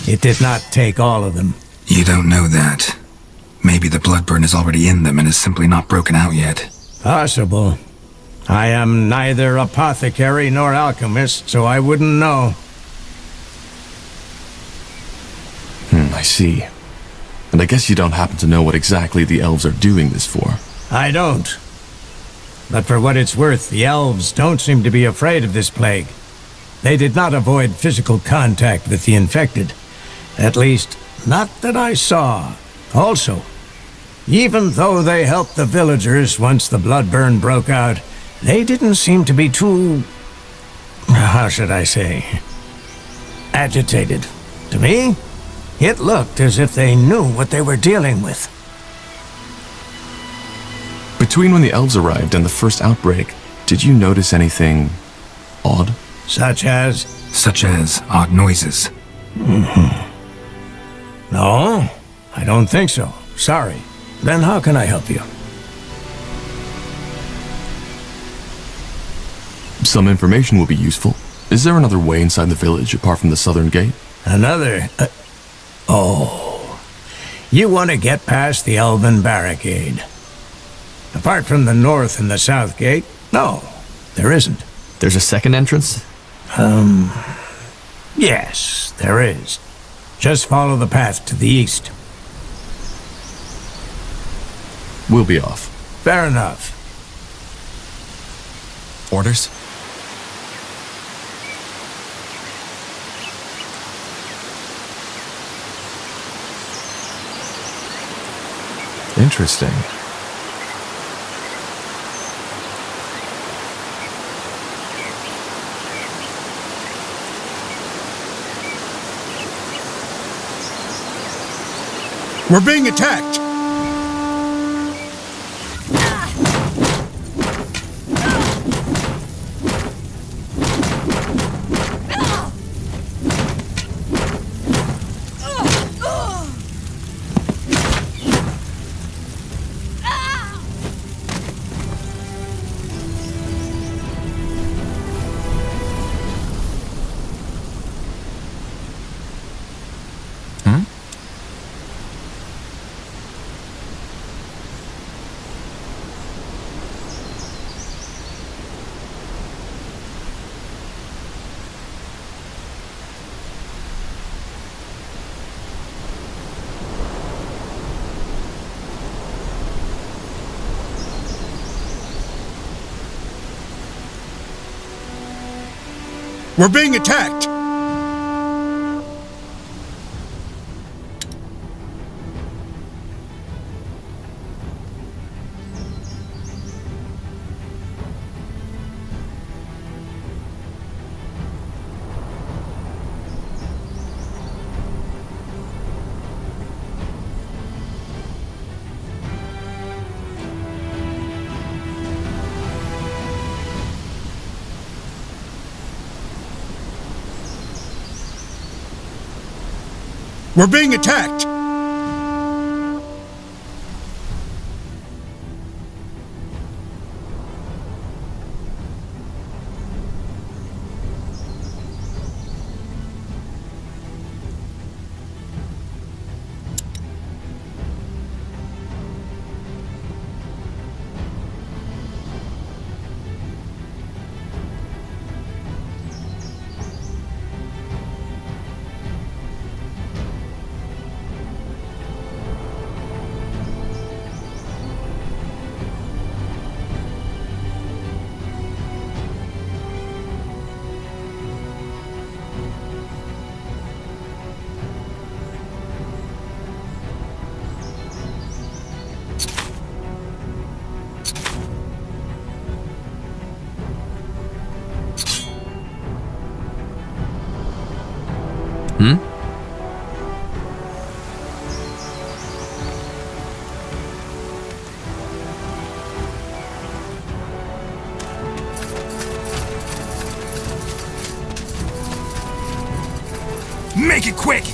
it did not take all of them. You don't know that. Maybe the bloodburn is already in them and is simply not broken out yet. Possible. I am neither apothecary nor alchemist, so I wouldn't know. I see. And I guess you don't happen to know what exactly the elves are doing this for. I don't. But for what it's worth, the elves don't seem to be afraid of this plague. They did not avoid physical contact with the infected. At least, not that I saw. Also, even though they helped the villagers once the bloodburn broke out, they didn't seem to be too... how should I say? Agitated. To me, it looked as if they knew what they were dealing with. Between when the elves arrived and the first outbreak, did you notice anything odd? Such as? Such as odd noises. No, I don't think so. Sorry. Then how can I help you? Some information will be useful. Is there another way inside the village apart from the southern gate? Another? Oh. You want to get past the elven barricade. Apart from the north and the south gate, no, there isn't. There's a second entrance? Yes, there is. Just follow the path to the east. We'll be off. Fair enough. Orders? Interesting. We're being attacked! We're being attacked! We're being attacked! Make it quick!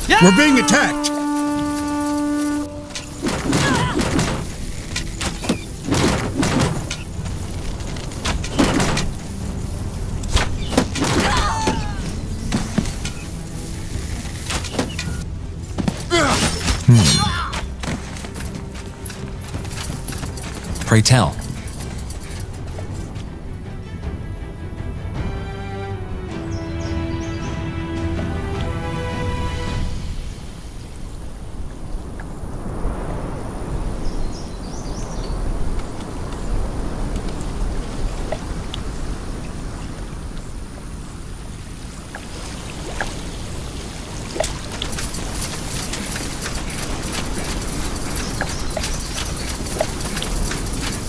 We're being attacked! Pray tell.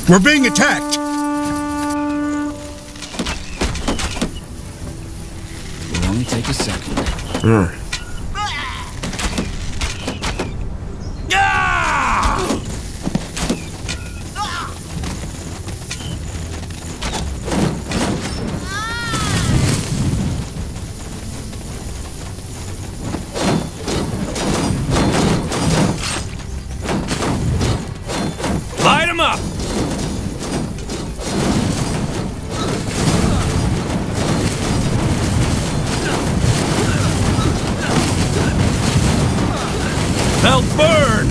We're being attacked! It'll only take a second. Light him up! They'll burn!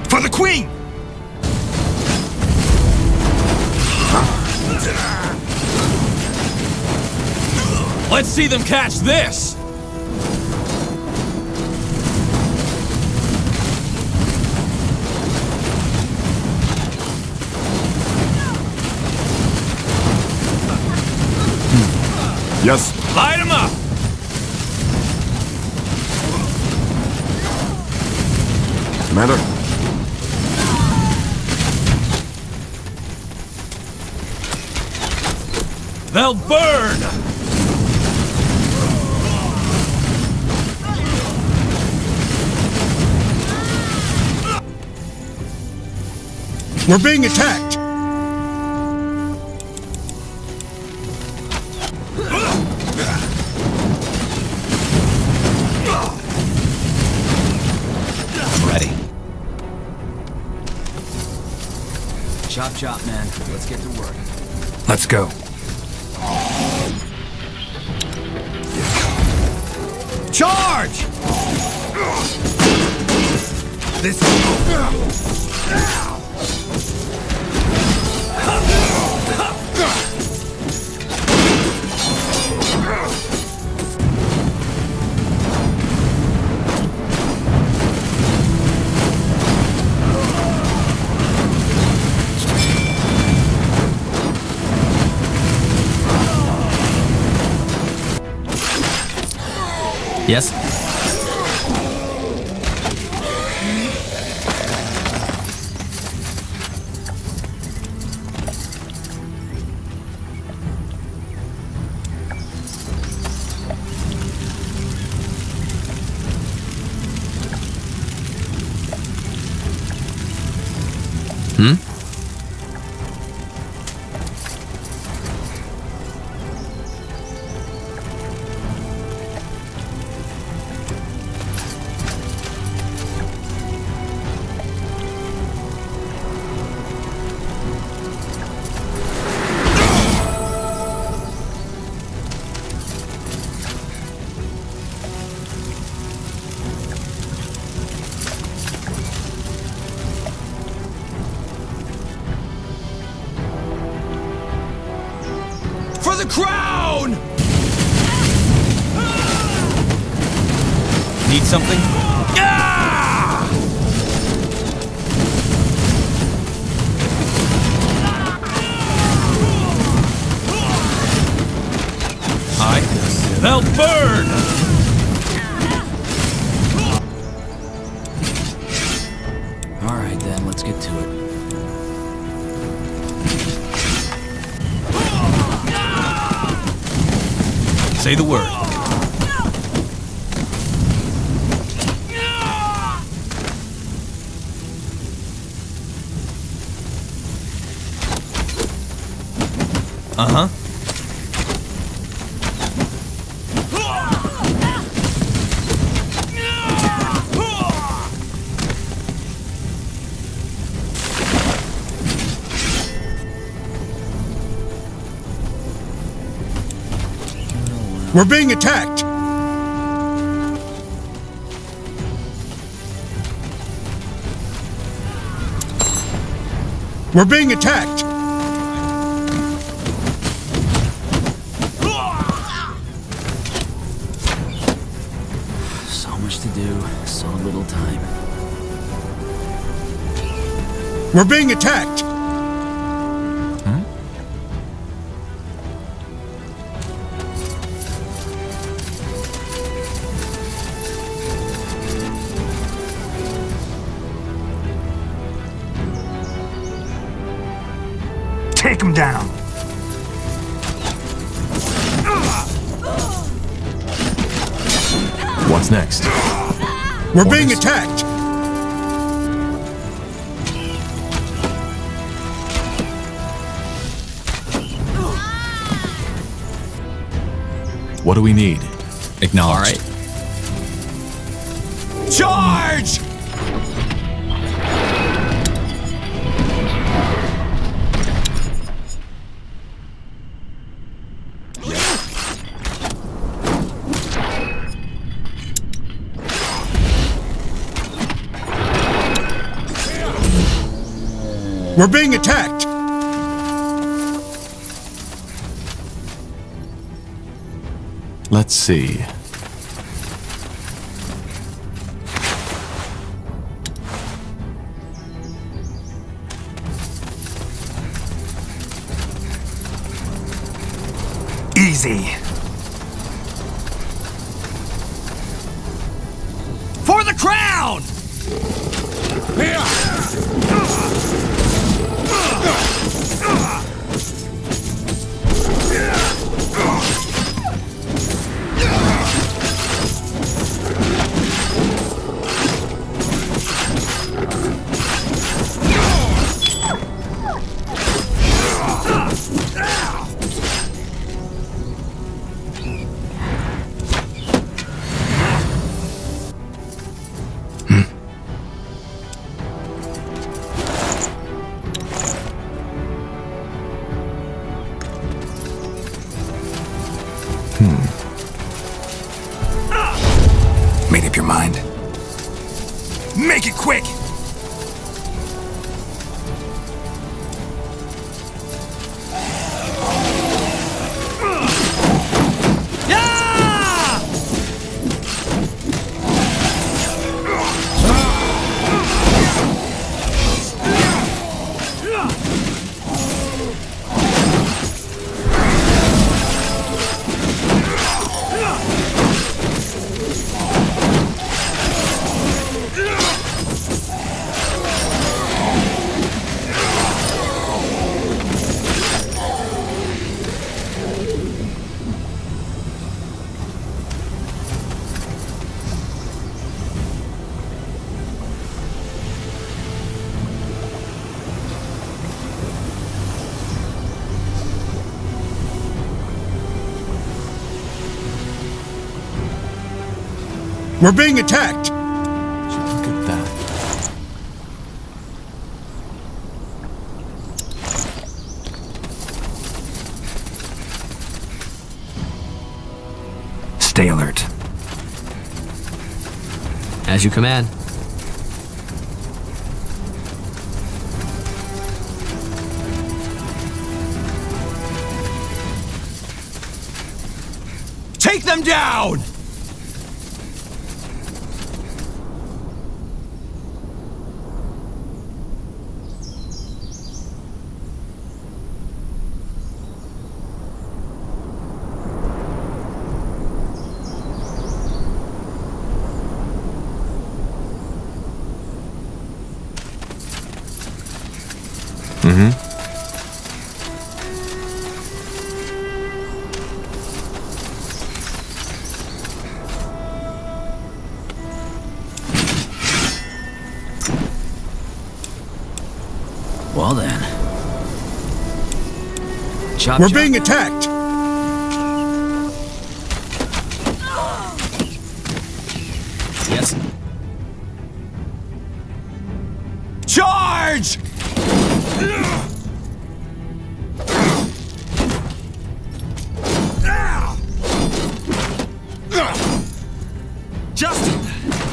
For the queen! Let's see them catch this! Yes. Light him up! Commander. They'll burn! We're being attacked! I'm ready. Chop chop, man. Let's get to work. Let's go. Charge! This Yes? Hmm? for the crown! Need something? Aye. They'll burn! Alright then, let's get to it. Say the word. Uh-huh. We're being attacked! We're being attacked! So much to do, so little time. We're being attacked! Take him down! What's next? We're being attacked! What do we need? Acknowledged. Charge! We're being attacked! Let's see. Easy. For the crown! Made up your mind? Make it quick! We're being attacked! Look at that. Stay alert. As you command. Take them down! Well then. Chop, We're chop. being attacked! Yes. Charge! Justin,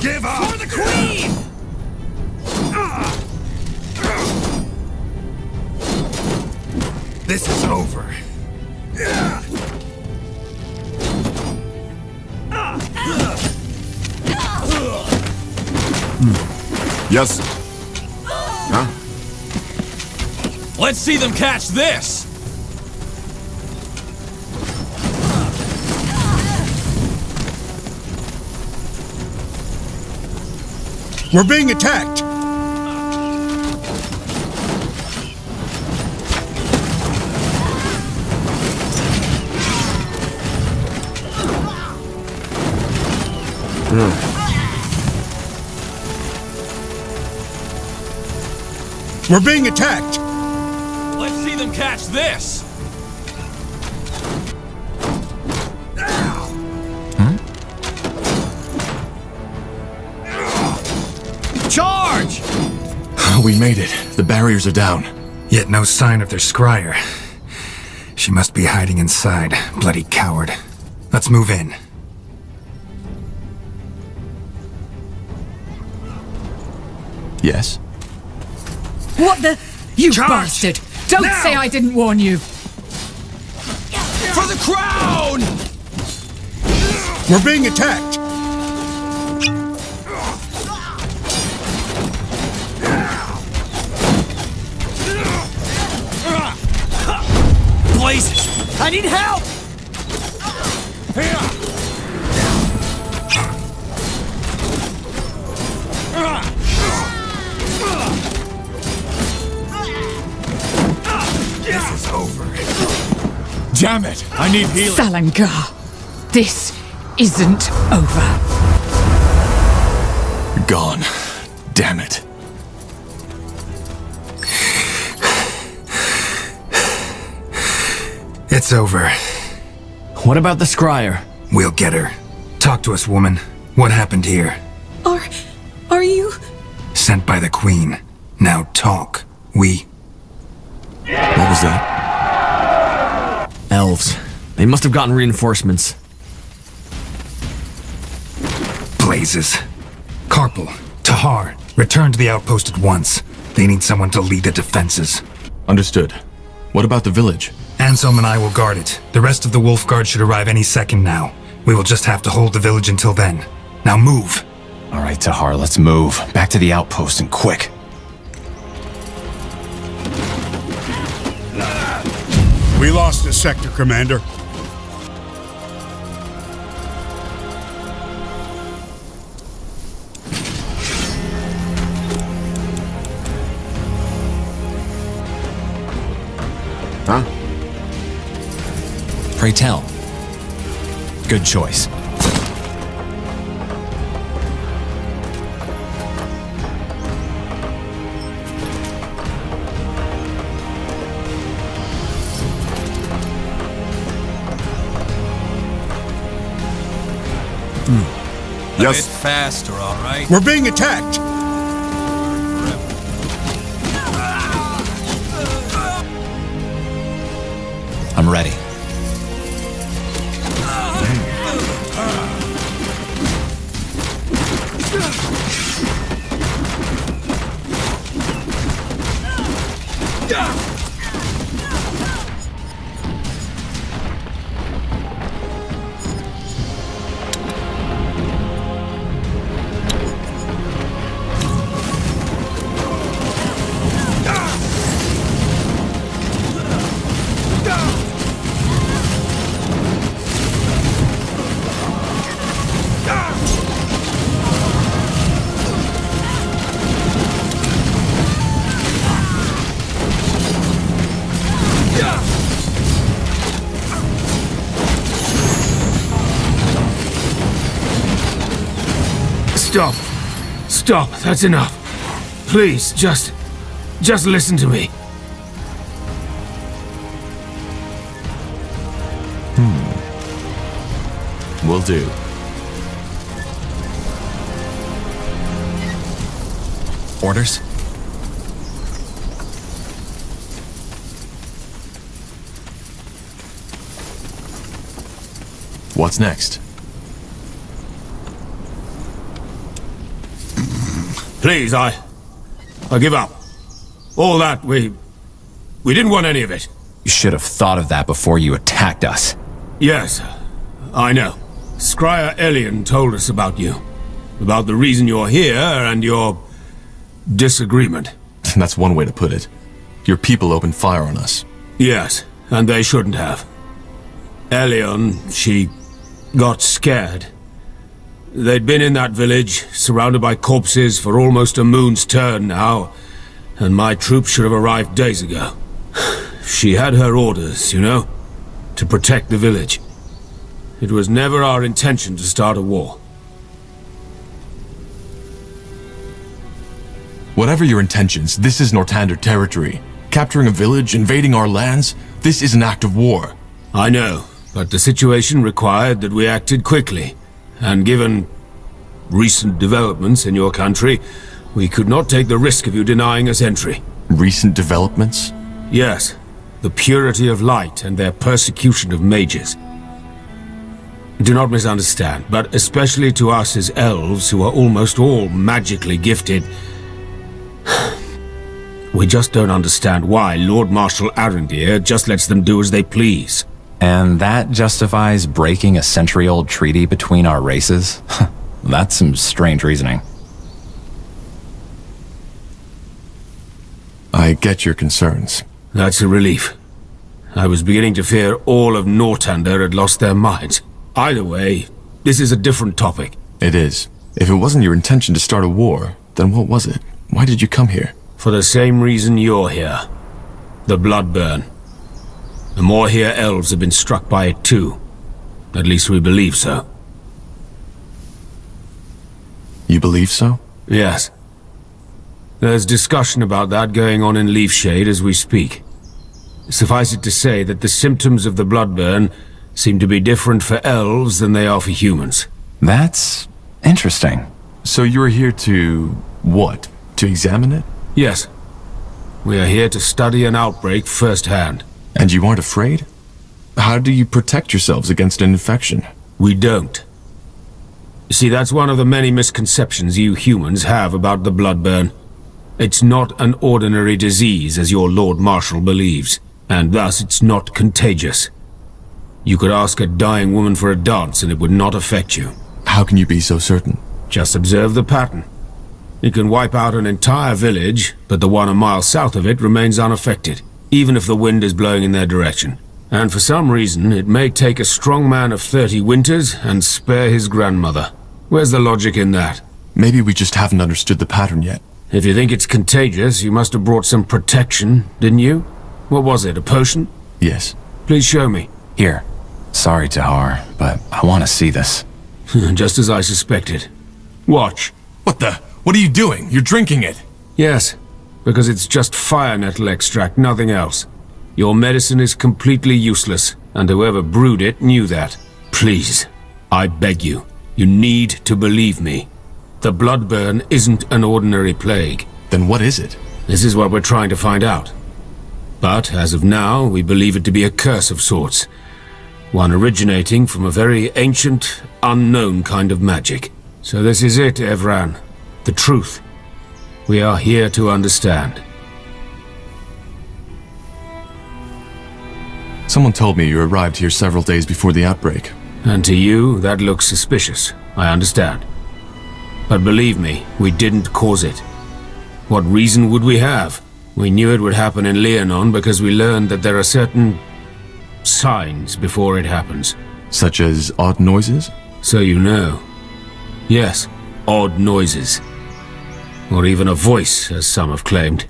give up! For the Queen! This is over. Yes. Huh? Let's see them catch this! We're being attacked! We're being attacked! Let's see them catch this! Charge! We made it. The barriers are down. Yet no sign of their scryer. She must be hiding inside, bloody coward. Let's move in. Yes? What the? You Charge! bastard! Don't Now! say I didn't warn you! For the crown! We're being attacked! Blazes! I need help! This is over. Damn it! I need healing. Salangar, this isn't over. Gone. Damn it. It's over. What about the scryer? We'll get her. Talk to us, woman. What happened here? Are you... Sent by the Queen. Now talk. We... What was that? Elves. They must have gotten reinforcements. Blazes. Carpal, Tahar, return to the outpost at once. They need someone to lead the defenses. Understood. What about the village? Ansel and I will guard it. The rest of the Wolf Guard should arrive any second now. We will just have to hold the village until then. Now move! All right, Tahar, let's move. Back to the outpost and quick. We lost a sector, Commander. Huh? Pray tell. Good choice. A Yes. bit faster, all right? We're being attacked! I'm ready. Stop. Stop. That's enough. Please, just listen to me. Will do. Orders? What's next? Please, I give up. All that, we didn't want any of it. You should have thought of that before you attacked us. Yes, I know. Scryer Liannon told us about you. About the reason you're here and your disagreement. That's one way to put it. Your people opened fire on us. Yes, and they shouldn't have. Liannon, she got scared. They'd been in that village, surrounded by corpses for almost a moon's turn now, and my troops should have arrived days ago. She had her orders, you know, to protect the village. It was never our intention to start a war. Whatever your intentions, this is Northander territory. Capturing a village, invading our lands, this is an act of war. I know, but the situation required that we acted quickly. And given recent developments in your country, we could not take the risk of you denying us entry. Recent developments? Yes. The purity of light and their persecution of mages. Do not misunderstand, but especially to us as elves, who are almost all magically gifted, we just don't understand why Lord Marshal Arendir just lets them do as they please. And that justifies breaking a century-old treaty between our races? That's some strange reasoning. I get your concerns. That's a relief. I was beginning to fear all of Northander had lost their minds. Either way, this is a different topic. It is. If it wasn't your intention to start a war, then what was it? Why did you come here? For the same reason you're here. The Bloodburn. The Moorhere elves have been struck by it too. At least we believe so. You believe so? Yes. There's discussion about that going on in Leafshade as we speak. Suffice it to say that the symptoms of the Bloodburn seem to be different for elves than they are for humans. That's interesting. So you're here to... what? To examine it? Yes. We are here to study an outbreak firsthand. And you aren't afraid? How do you protect yourselves against an infection? We don't. You see, that's one of the many misconceptions you humans have about the Bloodburn. It's not an ordinary disease, as your Lord Marshal believes, and thus it's not contagious. You could ask a dying woman for a dance and it would not affect you. How can you be so certain? Just observe the pattern. You can wipe out an entire village, but the one a mile south of it remains unaffected, even if the wind is blowing in their direction. And for some reason, it may take a strong man of 30 winters and spare his grandmother. Where's the logic in that? Maybe we just haven't understood the pattern yet. If you think it's contagious, you must have brought some protection, didn't you? What was it, a potion? Yes. Please show me. Here. Sorry, Tahar, but I want to see this. Just as I suspected. Watch. What the? What are you doing? You're drinking it. Yes, because it's just fire nettle extract, nothing else. Your medicine is completely useless, and whoever brewed it knew that. Please, I beg you, you need to believe me. The Bloodburn isn't an ordinary plague. Then what is it? This is what we're trying to find out. But, as of now, we believe it to be a curse of sorts. One originating from a very ancient, unknown kind of magic. So this is it, Evran. The truth. We are here to understand. Someone told me you arrived here several days before the outbreak. And to you, that looks suspicious. I understand. But believe me, we didn't cause it. What reason would we have? We knew it would happen in Liannon because we learned that there are certain signs before it happens. Such as odd noises? So you know. Yes, odd noises. Or even a voice, as some have claimed.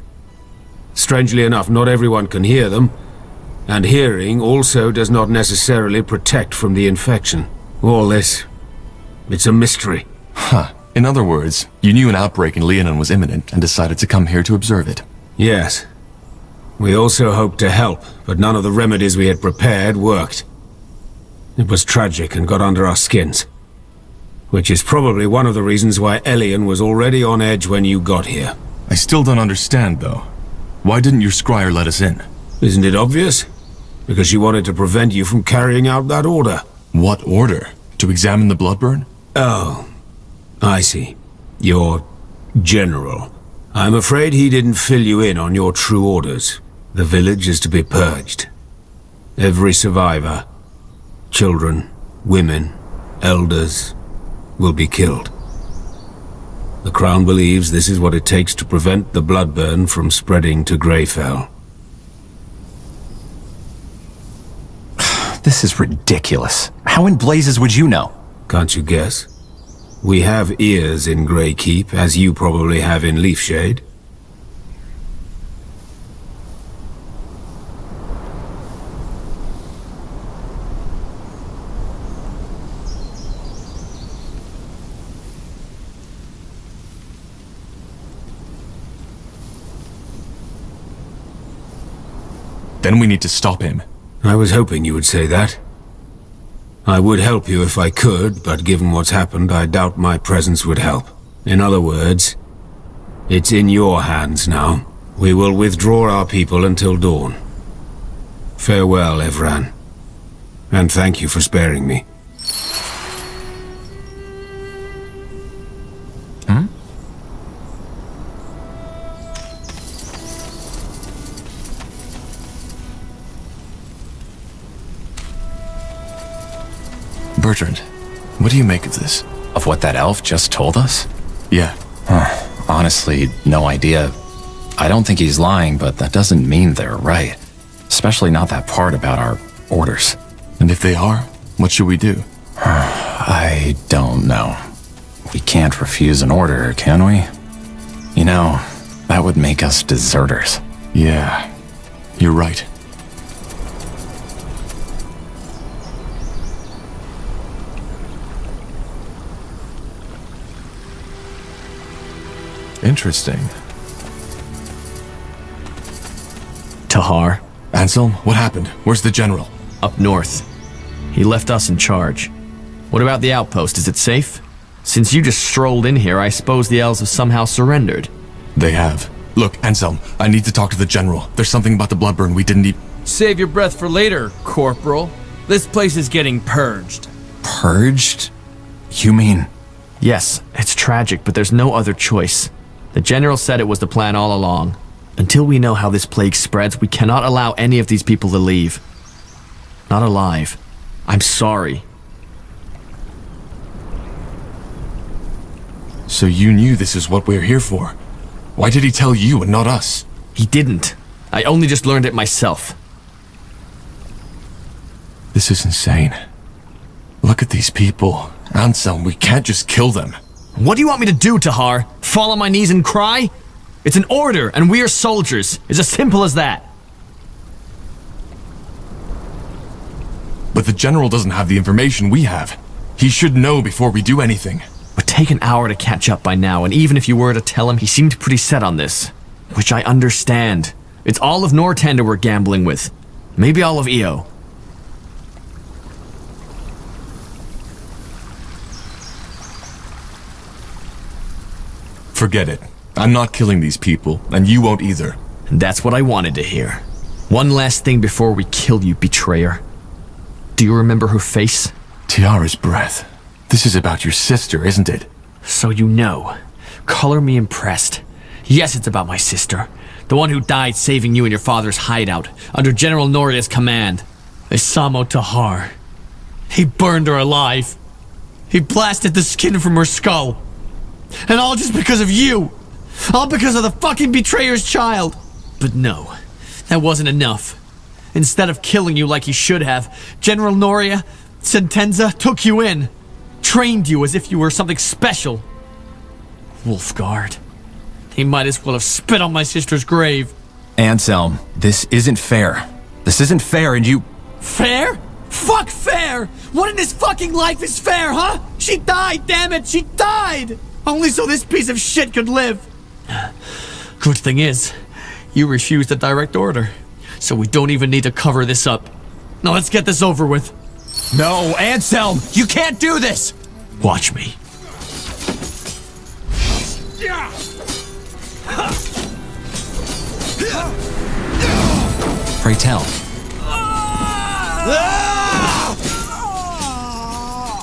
Strangely enough, not everyone can hear them, and hearing also does not necessarily protect from the infection. All this, it's a mystery. Huh. In other words, you knew an outbreak in Liannon was imminent and decided to come here to observe it. Yes. We also hoped to help, but none of the remedies we had prepared worked. It was tragic and got under our skins. Which is probably one of the reasons why Liannon was already on edge when you got here. I still don't understand, though. Why didn't your scryer let us in? Isn't it obvious? Because she wanted to prevent you from carrying out that order. What order? To examine the Bloodburn? Oh, I see. Your general. I'm afraid he didn't fill you in on your true orders. The village is to be purged. Every survivor, children, women, elders, will be killed. The Crown believes this is what it takes to prevent the Bloodburn from spreading to Greyfell. This is ridiculous. How in blazes would you know? Can't you guess? We have ears in Greykeep, as you probably have in Leafshade. Then we need to stop him. I was hoping you would say that. I would help you if I could, but given what's happened, I doubt my presence would help. In other words, it's in your hands now. We will withdraw our people until dawn. Farewell, Evran. And thank you for sparing me. Bertrand, what do you make of this? Of what that elf just told us? Yeah. Honestly, no idea. I don't think he's lying, but that doesn't mean they're right. Especially not that part about our orders. And if they are, what should we do? I don't know. We can't refuse an order, can we? You know, that would make us deserters. Yeah, you're right. Interesting. Tahar. Ansel, what happened? Where's the general? Up north. He left us in charge. What about the outpost? Is it safe? Since you just strolled in here, I suppose the elves have somehow surrendered. They have. Look, Ansel, I need to talk to the general. There's something about the Bloodburn we didn't Save your breath for later, Corporal. This place is getting purged. Purged? You mean? Yes, it's tragic, but there's no other choice. The general said it was the plan all along. Until we know how this plague spreads, we cannot allow any of these people to leave. Not alive. I'm sorry. So you knew this is what we're here for. Why did he tell you and not us? He didn't. I only just learned it myself. This is insane. Look at these people. Ansel, we can't just kill them. What do you want me to do, Tahar? Fall on my knees and cry? It's an order, and we are soldiers. It's as simple as that. But the general doesn't have the information we have. He should know before we do anything. Would take an hour to catch up by now, and even if you were to tell him, he seemed pretty set on this. Which I understand. It's all of Northander we're gambling with. Maybe all of EO. Forget it. I'm not killing these people, and you won't either. And that's what I wanted to hear. One last thing before we kill you, betrayer. Do you remember her face? Tiara's breath. This is about your sister, isn't it? So you know. Color me impressed. Yes, it's about my sister. The one who died saving you in your father's hideout, under General Noria's command. Isamo Tahar. He burned her alive. He blasted the skin from her skull. And all just because of you. All because of the fucking betrayer's child. But no, that wasn't enough. Instead of killing you like he should have, General Noria, Sentenza took you in. Trained you as if you were something special. Wolfguard. He might as well have spit on my sister's grave. Anselm, this isn't fair. This isn't fair, and you... Fair? Fuck fair! What in this fucking life is fair, huh? She died, damn it, she died! Only so this piece of shit could live. Good thing is, you refused a direct order. So we don't even need to cover this up. Now let's get this over with. No, Ansel! You can't do this! Watch me. Pray tell.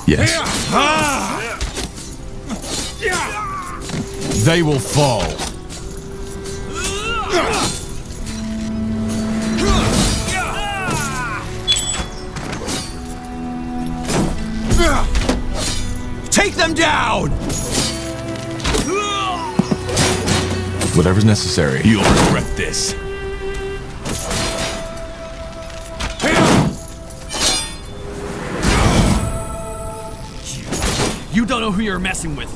Yes? They will fall. Take them down! Whatever's necessary. You'll regret this. You don't know who you're messing with.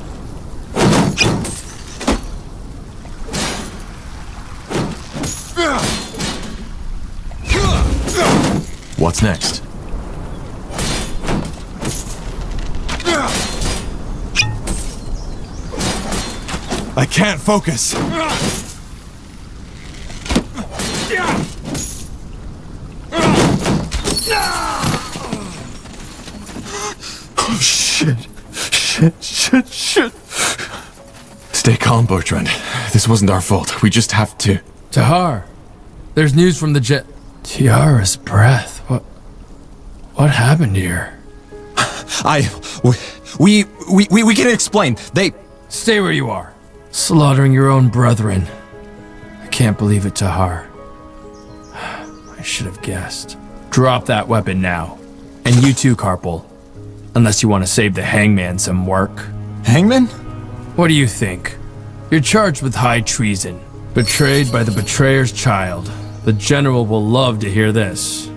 What's next? I can't focus. Oh, shit. Shit. Stay calm, Bertrand. This wasn't our fault. We just have to... Tahar, there's news from the jet. Tiara's breath. What happened here? We can explain. They... Stay where you are. Slaughtering your own brethren. I can't believe it, Tahar. I should have guessed. Drop that weapon now. And you too, Carpal. Unless you want to save the hangman some work. Hangman? What do you think? You're charged with high treason. Betrayed by the betrayer's child. The general will love to hear this.